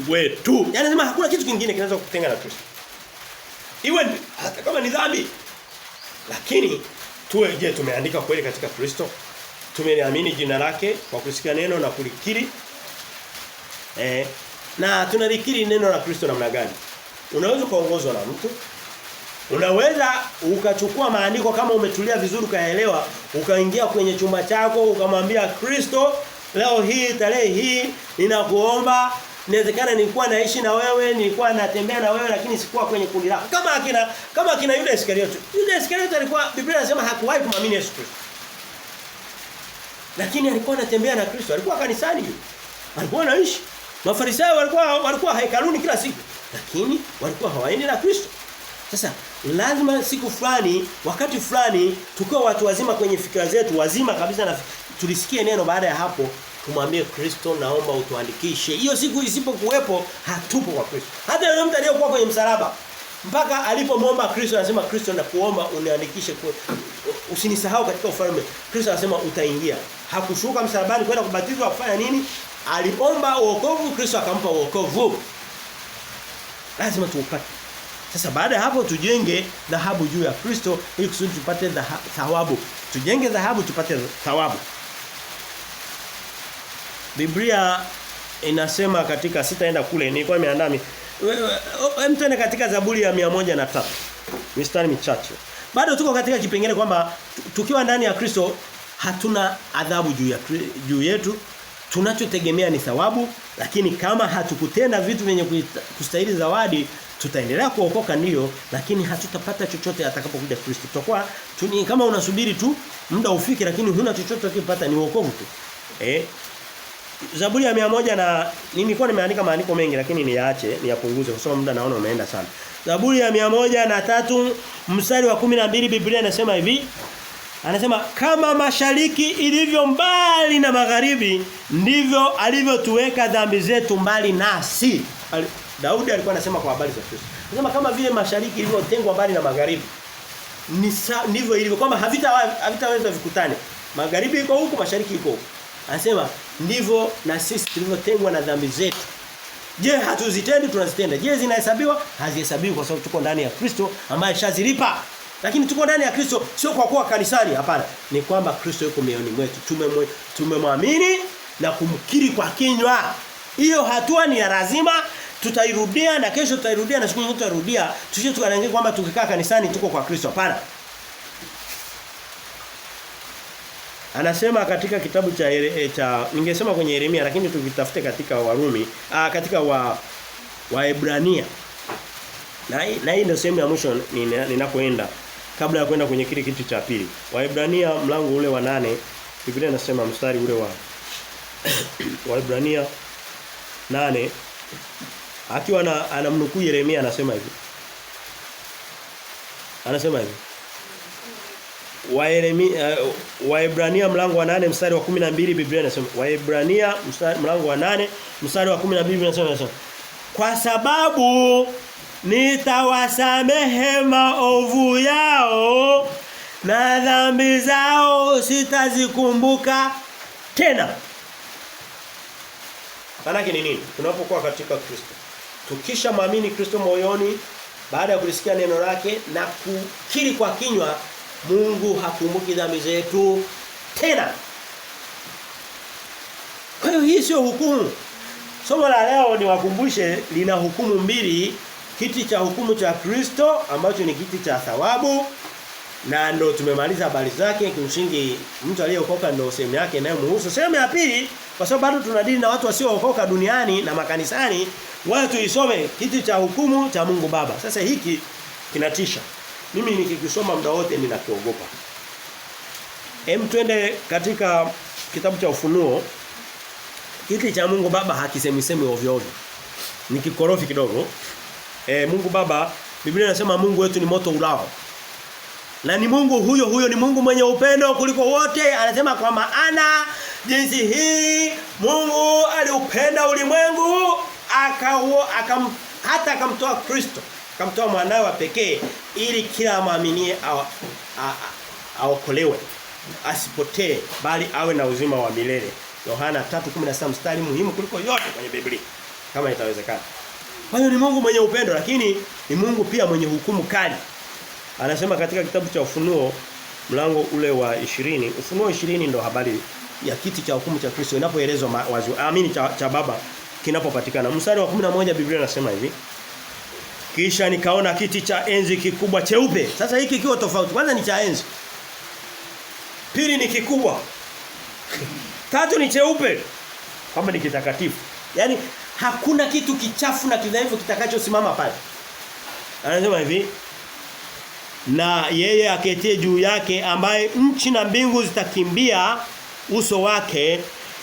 wetu. Yaani anasema hakuna kitu kingine kinaweza kututenga na Kristo. Iwe hata kama ni dhambi. Lakini je, tumeandika kweli katika Kristo? Tumeamini jina lake kwa kusikia neno na kulikiri. Na tunalikiri neno la Kristo namna gani? Unaweza kuongozwa na mtu. Unaweza ukachukua maandiko kama umetulia vizuri ukaelewa, ukaingia kwenye chumba chako ukamwambia Kristo, leo hii tarehe hii ninakuomba, inawezekana nilikuwa naishi na wewe, nilikuwa natembea na wewe lakini sikuwa kwenye kundi lako. Kama akina Yuda Iskariote. Yuda Iskariote alikuwa, Biblia inasema hakuwahi kumwamini Yesu Kristo. Lakini alikuwa anatembea na Kristo, alikuwa kanisani. Alikuwa anaishi. Mafarisayo walikuwa hekaluni kila siku, lakini walikuwa hawaendi na Kristo. Sasa lazima siku fulani, wakati fulani tukiwa watu wazima kwenye fikra zetu, wazima kabisa na tulisikie neno, baada ya hapo kumwambia Kristo, naomba utuandikishe. Hiyo siku isipokuwepo hatupo kwa Kristo. Hata yule mtu aliyekuwa kwenye msalaba mpaka alipomwomba Kristo anasema, Kristo nakuomba uniandikishe, usinisahau katika ufalme. Kristo anasema utaingia. Hakushuka msalabani kwenda kubatizwa kufanya nini? Aliomba wokovu, Kristo akampa wokovu. Lazima tuupate. Sasa baada ya hapo tujenge dhahabu juu ya Kristo ili kusudi tupate thawabu. Tujenge dhahabu tupate thawabu. Biblia inasema katika, sitaenda kule, nilikuwa nimeandaa mtende katika Zaburi ya 103. Mistari michache. Bado tuko katika kipengele kwamba tukiwa ndani ya Kristo hatuna adhabu juu yetu. Tunachotegemea ni thawabu, lakini kama hatukutenda vitu vyenye kustahili zawadi, tutaendelea kuokoka ndio, lakini hatutapata chochote atakapokuja Kristo. Tutakuwa kama unasubiri tu muda ufike, lakini huna chochote ukipata, ni wokovu tu. Zaburi ya 100 na nilikuwa nimeandika maandiko mengi lakini niache niyapunguze kwa sababu muda naona umeenda sana. Zaburi ya 103 mstari wa 12 Biblia inasema hivi. Anasema kama mashariki ilivyo mbali na magharibi ndivyo alivyotuweka dhambi zetu mbali nasi. Daudi alikuwa anasema kwa habari za Kristo. Anasema kama vile mashariki ilivyotengwa mbali na magharibi ndivyo ilivyo, kwamba havitaweza vikutane. Magharibi iko huku, mashariki iko huku. Anasema ndivyo na sisi tulivyotengwa na dhambi zetu. Je, hatuzitendi? Tunazitenda. Je, zinahesabiwa? Hazihesabiwi kwa sababu tuko ndani ya Kristo ambaye shazilipa. Lakini tuko ndani ya Kristo sio kwa kuwa kanisani, hapana. Ni kwamba Kristo yuko mioyoni mwetu. Tumemwamini na kumkiri kwa kinywa. Hiyo hatua ni ya lazima, tutairudia na kesho tutairudia na siku nyingine tutarudia. Tusije tukaangalia kwamba tukikaa kanisani tuko kwa Kristo, hapana. Anasema katika kitabu cha ningesema kwenye Yeremia lakini tukitafute katika Warumi, katika Waebrania. Na hii ndio sehemu ya mwisho ninapoenda. kabla ya kwenda kwenye kile kitu cha pili. Waebrania mlango ule wa 8 Biblia inasema mstari ule wa Waebrania 8 akiwa anamnukuu Yeremia anasema hivi. Anasema hivi. Waebrania mlango wa 8 mstari wa 12 Biblia inasema Waebrania mlango wa 8 mstari wa 12 inasema kwa sababu nitawasamehe maovu yao na dhambi zao sitazikumbuka tena. Maana yake ni nini? Tunapokuwa katika Kristo, tukisha muamini Kristo moyoni baada ya kulisikia neno lake na kukiri kwa kinywa, Mungu hakumbuki dhambi zetu tena. Kwa hiyo hii sio hukumu. Somo la leo niwakumbushe lina hukumu mbili, kiti cha hukumu cha Kristo ambacho ni kiti cha thawabu na ndo tumemaliza habari zake. Kimsingi mtu aliyeokoka ndio sehemu yake inayomhusu. Sehemu ya pili, kwa sababu bado tunadili na watu wasiookoka duniani na makanisani, wao tuisome kiti cha hukumu cha Mungu Baba. Sasa hiki kinatisha. Mimi nikikisoma muda wote ninakiogopa. Twende katika kitabu cha Ufunuo. Kiti cha Mungu Baba hakisemisemi ovyo ovyo. Ni kikorofi kidogo. Mungu Baba, Biblia inasema Mungu wetu ni moto ulao. Na ni Mungu huyo ni Mungu mwenye upendo kuliko wote. Anasema kwa maana jinsi hii Mungu aliupenda ulimwengu hata akamtoa Kristo, akamtoa mwanawe wa pekee ili kila muaminie aokolewe, asipotee bali awe na uzima wa milele. Yohana 3:16 mstari muhimu kuliko yote kwenye Biblia kama itawezekana. Kwa hiyo ni Mungu mwenye upendo lakini ni Mungu pia mwenye hukumu kali. Anasema katika kitabu cha Ufunuo mlango ule wa 20, Ufunuo 20 ndo habari ya kiti cha hukumu cha Kristo inapoelezwa wazi. Cha Baba kinapopatikana. Mstari wa 11 Biblia inasema hivi. Kisha nikaona kiti cha enzi kikubwa cheupe. Sasa hiki kiko tofauti. Kwanza ni cha enzi. Pili ni kikubwa. Tatu ni cheupe. Kama ni kitakatifu. Yaani hakuna kitu kichafu na kidhaifu kitakachosimama pale. Anasema hivi, na yeye aketie juu yake ambaye nchi na mbingu zitakimbia uso wake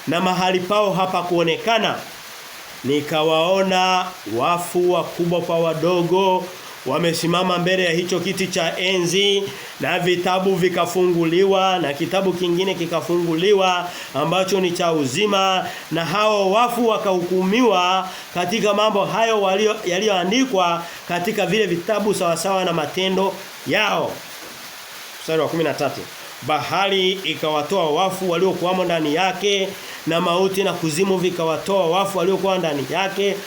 na mahali pao hapa kuonekana. Nikawaona wafu wakubwa kwa wadogo wamesimama mbele ya hicho kiti cha enzi na vitabu vikafunguliwa na kitabu kingine kikafunguliwa ambacho ni cha uzima na hao wafu wakahukumiwa katika mambo hayo yaliyoandikwa katika vile vitabu sawasawa na matendo yao. Mstari wa 13. Bahari ikawatoa wafu waliokuwamo ndani yake na mauti na kuzimu vikawatoa wafu waliokuwa ndani yake.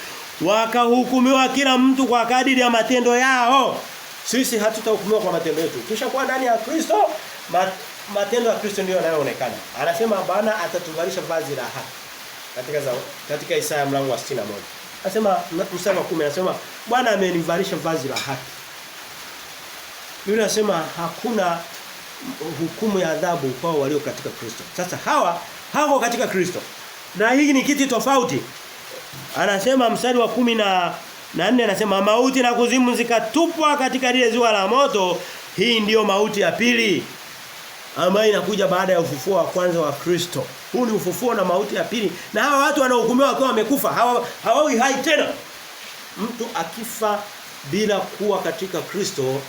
Wakahukumiwa kila mtu kwa kadiri ya matendo yao. Sisi hatutahukumiwa kwa matendo yetu. Kisha kwa ndani ya Kristo, matendo ya Kristo ndio yanayoonekana. Anasema Bwana atatuvalisha vazi la haki. Katika Isaya mlango wa 61. Anasema mstari wa 10 anasema Bwana amenivalisha vazi la haki. Biblia inasema hakuna hukumu ya adhabu kwa walio katika Kristo. Sasa hawa hawako katika Kristo. Na hii ni kitu tofauti. Anasema mstari wa 14 anasema mauti na kuzimu zikatupwa katika lile ziwa la moto. Hii ndiyo mauti ya pili ambayo inakuja baada ya ufufuo wa kwanza wa Kristo. Huu ni ufufuo na mauti ya pili. Na hawa watu wanaohukumiwa wakiwa wamekufa hawawi hai tena. Mtu akifa bila kuwa katika Kristo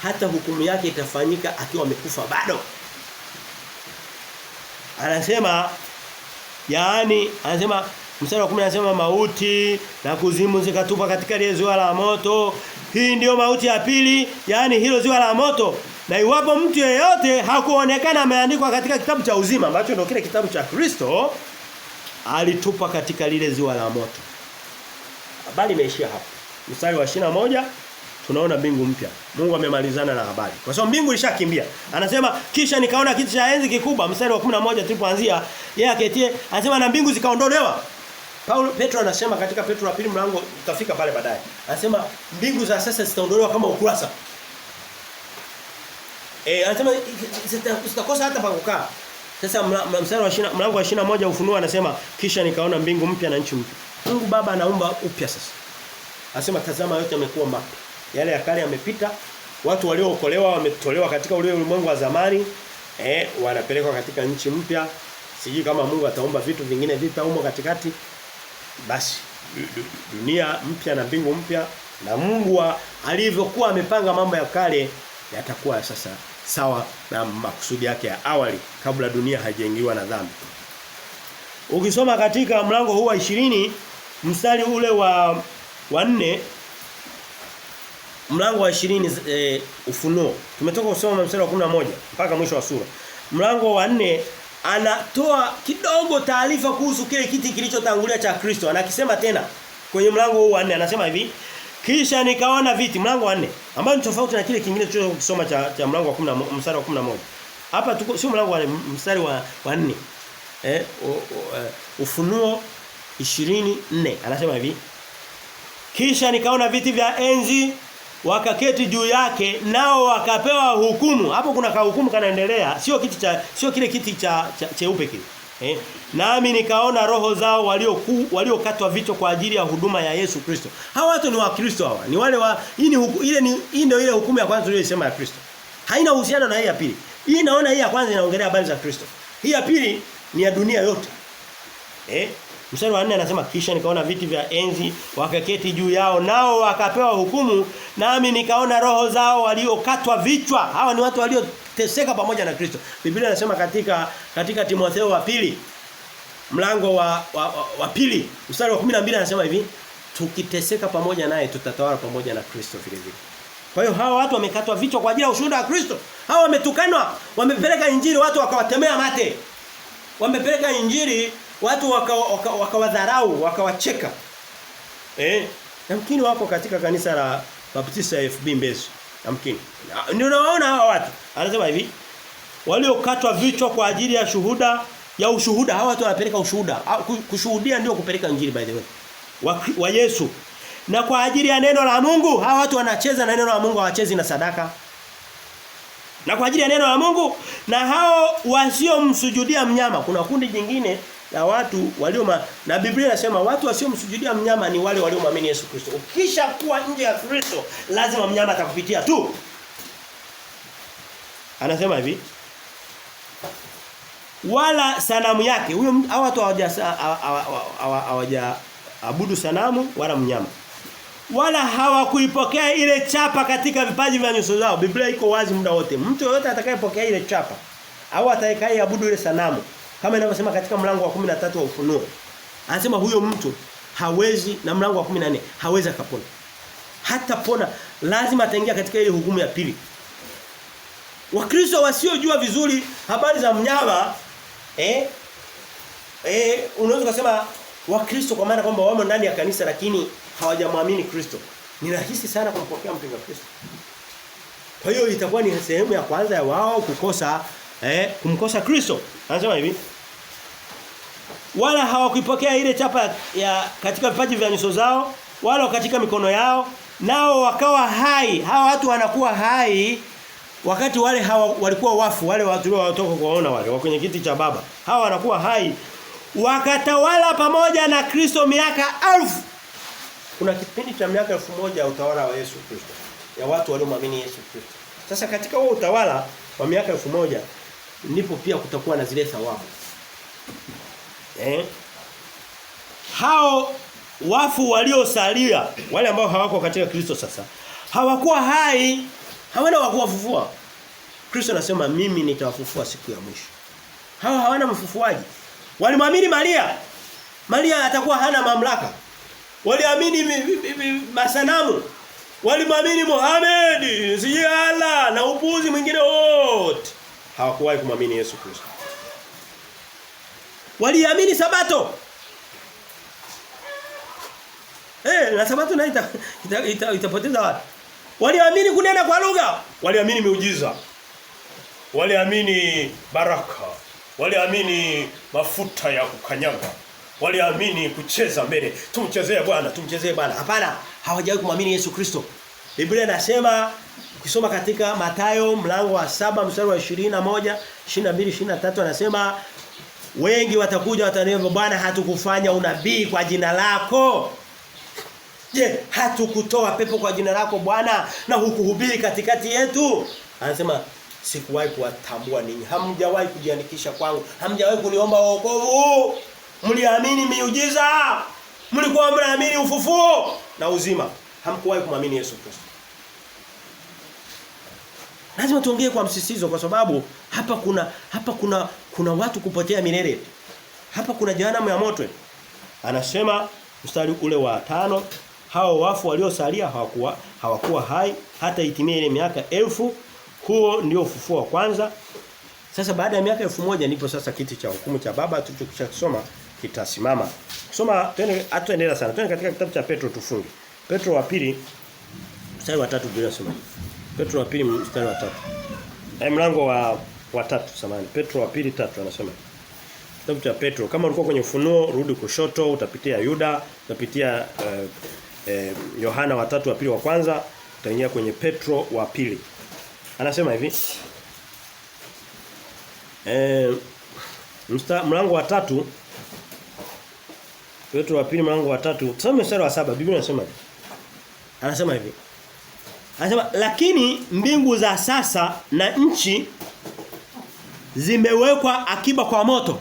hata hukumu yake itafanyika akiwa amekufa bado. Anasema mstari wa 10 anasema mauti na kuzimu zikatupa katika ile ziwa la moto. Hii ndiyo mauti ya pili, yaani hilo ziwa la moto. Na iwapo mtu yeyote hakuonekana ameandikwa katika kitabu cha uzima ambacho ndio kile kitabu cha Kristo, alitupa katika lile ziwa la moto. Habari imeishia hapo. Mstari wa 21 tunaona mbingu mpya. Mungu amemalizana na habari. Kwa sababu mbingu ilishakimbia. Anasema kisha nikaona kiti cha enzi kikubwa. Mstari wa 11 tulipoanzia, yeye aketie, anasema na mbingu zikaondolewa. Petro anasema katika Petro wa pili mlango tutafika pale baadaye. Anasema mbingu za sasa zitaondolewa kama ukurasa. Anasema zitakosa hata pa kukaa. Sasa mstari wa mlango wa 21 Ufunuo anasema kisha nikaona mbingu mpya na nchi mpya. Mungu Baba anaumba upya sasa. Anasema tazama yote yamekuwa mapya. Yale ya kale yamepita watu waliookolewa wametolewa katika ule ulimwengu wa zamani wanapelekwa katika nchi mpya. Sijui kama Mungu ataomba vitu vingine vitaumo katikati. Basi dunia mpya na mbingu mpya na Mungu alivyokuwa amepanga mambo ya kale yatakuwa sasa sawa na makusudi yake ya awali kabla dunia haijaingiwa na dhambi. Ukisoma katika mlango huu wa 20 mstari ule wa 4 mlango wa 20 Ufunuo. Tumetoka kusoma mstari wa 11 mpaka mwisho wa sura. Mlango wa 4 anatoa kidogo taarifa kuhusu kile kiti kilichotangulia cha Kristo. Anakisema tena kwenye mlango huu wa 4 anasema hivi, kisha nikaona viti, mlango wa 4 ambao ni tofauti na kile kingine tulichosoma cha mlango wa 10 mstari wa 11. Hapa tuko sio mlango wa mstari wa 4. Ufunuo 24 anasema hivi, kisha nikaona viti vya enzi wakaketi juu yake nao wakapewa hukumu. Hapo kuna hukumu kanaendelea, sio kile kiti cha cheupe kile. Nami nikaona roho zao waliokatwa vichwa kwa ajili ya huduma ya Yesu Kristo. Hawa watu ni wa Kristo hawa. Ni wale wa hii ndio ile hukumu ya kwanza tuliyosema ya Kristo. Haina uhusiano na hii ya pili. Hii naona hii ya kwanza inaongelea habari za Kristo. Hii ya pili ni ya dunia yote. Mstari wa 4 anasema, kisha nikaona viti vya enzi wakaketi juu yao nao wakapewa hukumu, nami nikaona roho zao waliokatwa vichwa. Hawa ni watu walioteseka pamoja na Kristo. Biblia inasema katika Timotheo wa pili mlango wa pili mstari wa 12 anasema hivi, tukiteseka pamoja naye tutatawala pamoja na Kristo vile vile. Kwa hiyo hawa watu wamekatwa vichwa kwa ajili ya ushuhuda wa Kristo. Hawa wametukanwa, wamepeleka injili watu wakawatemea mate. Wamepeleka injili watu wakawadharau, wakawacheka. Yamkini wako katika kanisa la Baptista FB Mbezi. Yamkini. Ndio unaona hawa watu. Anasema hivi, waliokatwa vichwa kwa ajili ya ushuhuda. Hawa watu wanapeleka ushuhuda. Kushuhudia ndio kupeleka injili by the way. Wa Yesu. Na kwa ajili ya neno la Mungu, hawa watu wanacheza na neno la Mungu, hawachezi na sadaka. Na kwa ajili ya neno la Mungu, na hao wasiomsujudia mnyama. Kuna kundi jingine la watu na Biblia inasema watu wasiomsujudia mnyama ni wale waliomwamini Yesu Kristo. Ukisha kuwa nje ya Kristo, lazima mnyama atakupitia tu. Anasema hivi, wala sanamu yake. Huyo hao watu hawajaabudu sanamu wala mnyama. Wala hawakuipokea ile chapa katika vipaji vya nyuso zao. Biblia iko wazi muda wote. Mtu yeyote atakayepokea ile chapa au atakayeabudu ile sanamu, kama inavyosema katika mlango wa 13 wa Ufunuo, anasema huyo mtu hawezi, na mlango wa 14 hawezi akapona. Hata pona lazima ataingia katika ile hukumu ya pili. Wakristo wasiojua vizuri habari za mnyama unaweza kusema Wakristo kwa maana kwamba wamo ndani ya kanisa lakini hawajamwamini Kristo. Ni rahisi sana kumpokea mpinga Kristo. Kwa hiyo itakuwa ni sehemu ya kwanza ya wao kumkosa Kristo. Anasema hivi, wala hawakuipokea ile chapa ya katika vipaji vya nyuso zao wala katika mikono yao, nao wakawa hai. Hawa watu wanakuwa hai wakati wale walikuwa wafu, wale watu waliotoka kuwaona wale kwenye kiti cha Baba. Hawa wanakuwa hai wakatawala pamoja na Kristo miaka 1000. Kuna kipindi cha miaka 1000 ya utawala wa Yesu Kristo, ya watu waliomwamini Yesu Kristo. Sasa katika huo utawala wa miaka 1000 ndipo pia kutakuwa na zile thawabu. Hao wafu waliosalia, wale ambao hawako katika Kristo sasa, hawakuwa hai, hawana wa kuwafufua. Kristo anasema mimi nitawafufua siku ya mwisho. Hawa hawana mfufuaji. Walimwamini Maria. Maria atakuwa hana mamlaka. Waliamini masanamu. Walimwamini Muhammad, Allah na upuzi mwingine wote. Hawakuwahi kumwamini Yesu Kristo. Waliamini Sabato. Na Sabato na itapoteza watu. Waliamini kunena kwa lugha, waliamini miujiza. Waliamini baraka, waliamini mafuta ya kukanyaga, waliamini kucheza mbele. Tumchezee Bwana. Hapana, hawajawahi kumwamini Yesu Kristo. Biblia inasema ukisoma katika Mathayo mlango wa 7 mstari wa 21, 22, 23 anasema wengi watakuja wataniambia Bwana hatukufanya unabii kwa jina lako. Je, hatukutoa pepo kwa jina lako Bwana na hukuhubiri katikati yetu? Anasema sikuwahi kuwatambua ninyi. Hamjawahi kujiandikisha kwangu. Hamjawahi kuniomba wokovu. Mliamini miujiza. Mlikuwa mnaamini ufufuo na uzima. Hamkuwahi kumwamini Yesu Kristo. Lazima tuongee kwa msisitizo kwa sababu hapa kuna watu kupotea milele. Hapa kuna jehanamu ya moto. Anasema mstari ule wa 5, hao wafu waliosalia hawakuwa hai hata itimie ile miaka 1000. Huo ndio ufufuo wa kwanza. Sasa baada ya miaka 1000 ndipo sasa kiti cha hukumu cha Baba tulichokisoma kitasimama. Kusoma tuendelea sana. Twende katika kitabu cha Petro tufunge. Petro wa pili mstari wa 3 Biblia sema. Petro wa pili mstari wa 3. Mlango wa 3 samahani. Petro wa pili 3 anasema. Kitabu cha Petro kama ulikuwa kwenye Ufunuo rudi kushoto utapitia Yuda, utapitia Yohana wa 3 wa pili wa kwanza, utaingia kwenye Petro wa pili. Anasema hivi. Mlango wa 3 Petro wa pili mlango wa 3 tusome mstari wa 7 Biblia inasema hivi. Anasema hivi. Anasema lakini mbingu za sasa na nchi zimewekwa akiba kwa moto.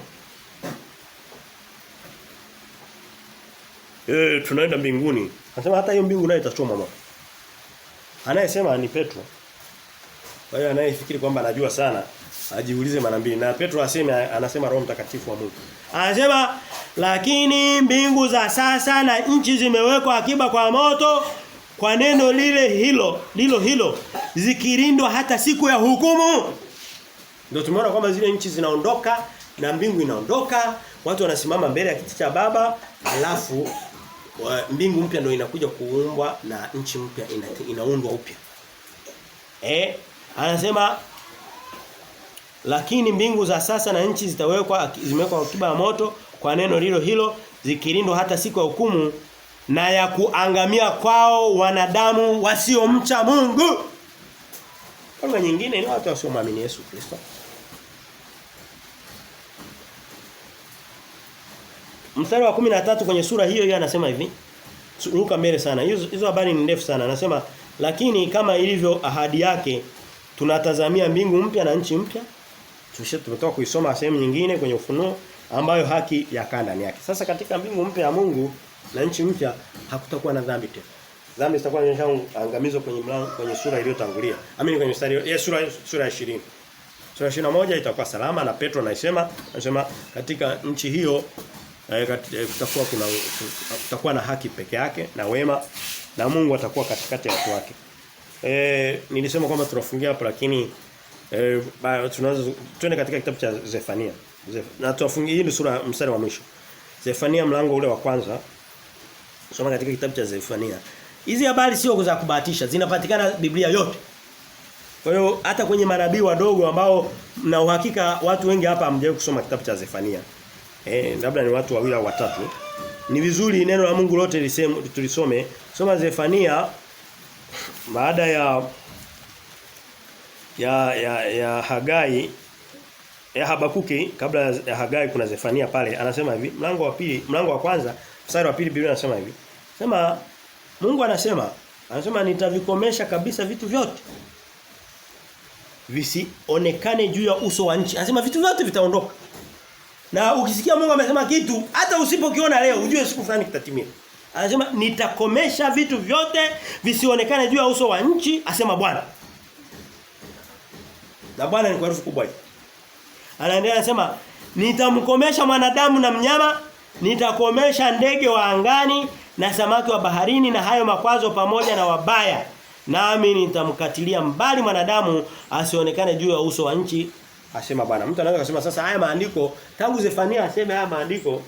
Tunaenda mbinguni. Anasema hata hiyo mbingu nayo itachoma moto. Anayesema ni Petro. Kwa hiyo anayefikiri kwamba anajua sana ajiulize mara mbili. Na Petro anasema Roho Mtakatifu wa Mungu. Anasema lakini mbingu za sasa na nchi zimewekwa akiba kwa moto kwa neno hilo zikilindwa hata siku ya hukumu. Ndio tumeona kwamba zile nchi zinaondoka na mbingu inaondoka, watu wanasimama mbele ya kiti cha Baba, alafu mbingu mpya ndio inakuja kuumbwa na nchi mpya inaundwa upya. Anasema lakini mbingu za sasa na nchi zimewekwa akiba ya moto kwa neno hilo zikilindwa hata siku ya hukumu na ya kuangamia kwao wanadamu wasiomcha Mungu. Kwa nyingine ni watu wasiomwamini Yesu Kristo. Mstari wa 13 kwenye sura hiyo anasema hivi. Ruka mbele sana. Hizo habari ni ndefu sana. Anasema lakini kama ilivyo ahadi yake tunatazamia mbingu mpya na nchi mpya. Tumetoka kuisoma sehemu nyingine kwenye Ufunuo ambayo haki yakaa ndani yake. Sasa katika mbingu mpya ya Mungu na nchi mpya hakutakuwa na dhambi tena. Dhambi zitakuwa zimeshaangamizwa kwenye sura iliyotangulia. Amini kwenye mstari sura ya 20. Sura 21 itakuwa salama na Petro anasema katika nchi hiyo kutakuwa na haki peke yake na wema na Mungu atakuwa katikati ya watu wake. Nilisema kwamba tunafungia hapo lakini tunaweza twende katika kitabu cha Zefania. Na tufungie hii sura mstari wa mwisho. Zefania mlango ule wa kwanza. Soma katika kitabu cha Zefania. Hizi habari sio za kubahatisha, zinapatikana Biblia yote. Kwa hiyo hata kwenye manabii wadogo ambao na uhakika watu wengi hapa hamjawahi kusoma kitabu cha Zefania. Labda ni watu wawili au watatu. Ni vizuri neno la Mungu lote tulisome. Soma Zefania baada ya Hagai ya Habakuki, kabla ya Hagai kuna Zefania pale. Anasema hivi, mlango wa kwanza, mstari wa pili Biblia inasema hivi. Sema Mungu anasema nitavikomesha kabisa vitu vyote visionekane juu ya uso wa nchi. Anasema vitu vyote vitaondoka. Na ukisikia Mungu amesema kitu, hata usipokiona leo, ujue siku fulani kitatimia. Anasema nitakomesha vitu vyote visionekane juu ya uso wa nchi, asema Bwana. Na Bwana ni kwa herufi kubwa hii. Anaendelea anasema nitamkomesha mwanadamu na mnyama, nitakomesha ndege wa angani na samaki wa baharini na hayo makwazo pamoja na wabaya. Nami nitamkatilia mbali mwanadamu asionekane juu ya uso wa nchi, asema Bwana. Mtu anaweza kusema sasa haya maandiko tangu Zefania aseme haya maandiko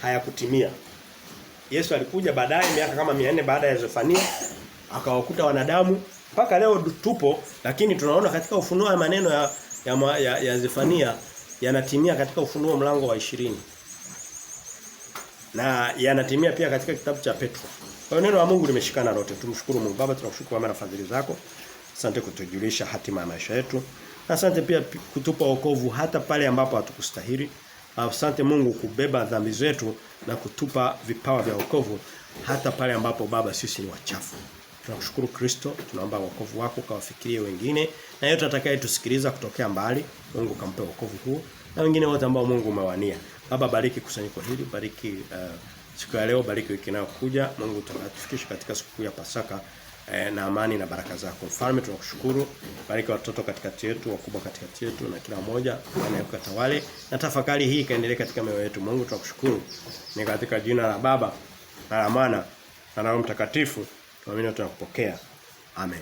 hayakutimia. Yesu alikuja baadaye miaka kama 400 baada ya Zefania akawakuta wanadamu mpaka leo tupo, lakini tunaona katika Ufunuo ya maneno ya Zefania yanatimia katika Ufunuo mlango wa 20. Na yanatimia pia katika kitabu cha Petro. Kwa neno la Mungu limeshikana lote. Tumshukuru Mungu. Baba, tunakushukuru kwa fadhili zako. Asante kutujulisha hatima ya maisha yetu. Asante pia kutupa wokovu hata pale ambapo hatukustahili. Asante Mungu kubeba dhambi zetu na kutupa vipawa vya wokovu hata pale ambapo Baba sisi ni wachafu. Tunakushukuru Kristo, tunaomba wokovu wako kawafikirie wengine na yote atakayetusikiliza kutokea mbali, Mungu kampe wokovu huu na wengine wote ambao Mungu umewania. Baba bariki kusanyiko hili, bariki siku ya leo, bariki wiki inayokuja. Mungu tunakufikisha katika siku ya Pasaka na amani na baraka zako. Mfalme tunakushukuru, bariki watoto katikati yetu, wakubwa katikati yetu na kila mmoja anayekatawale. Na tafakari hii kaendelee katika mioyo yetu. Mungu tunakushukuru. Ni katika jina la Baba na la Mwana na la Roho Mtakatifu tunaamini tunakupokea. Amen.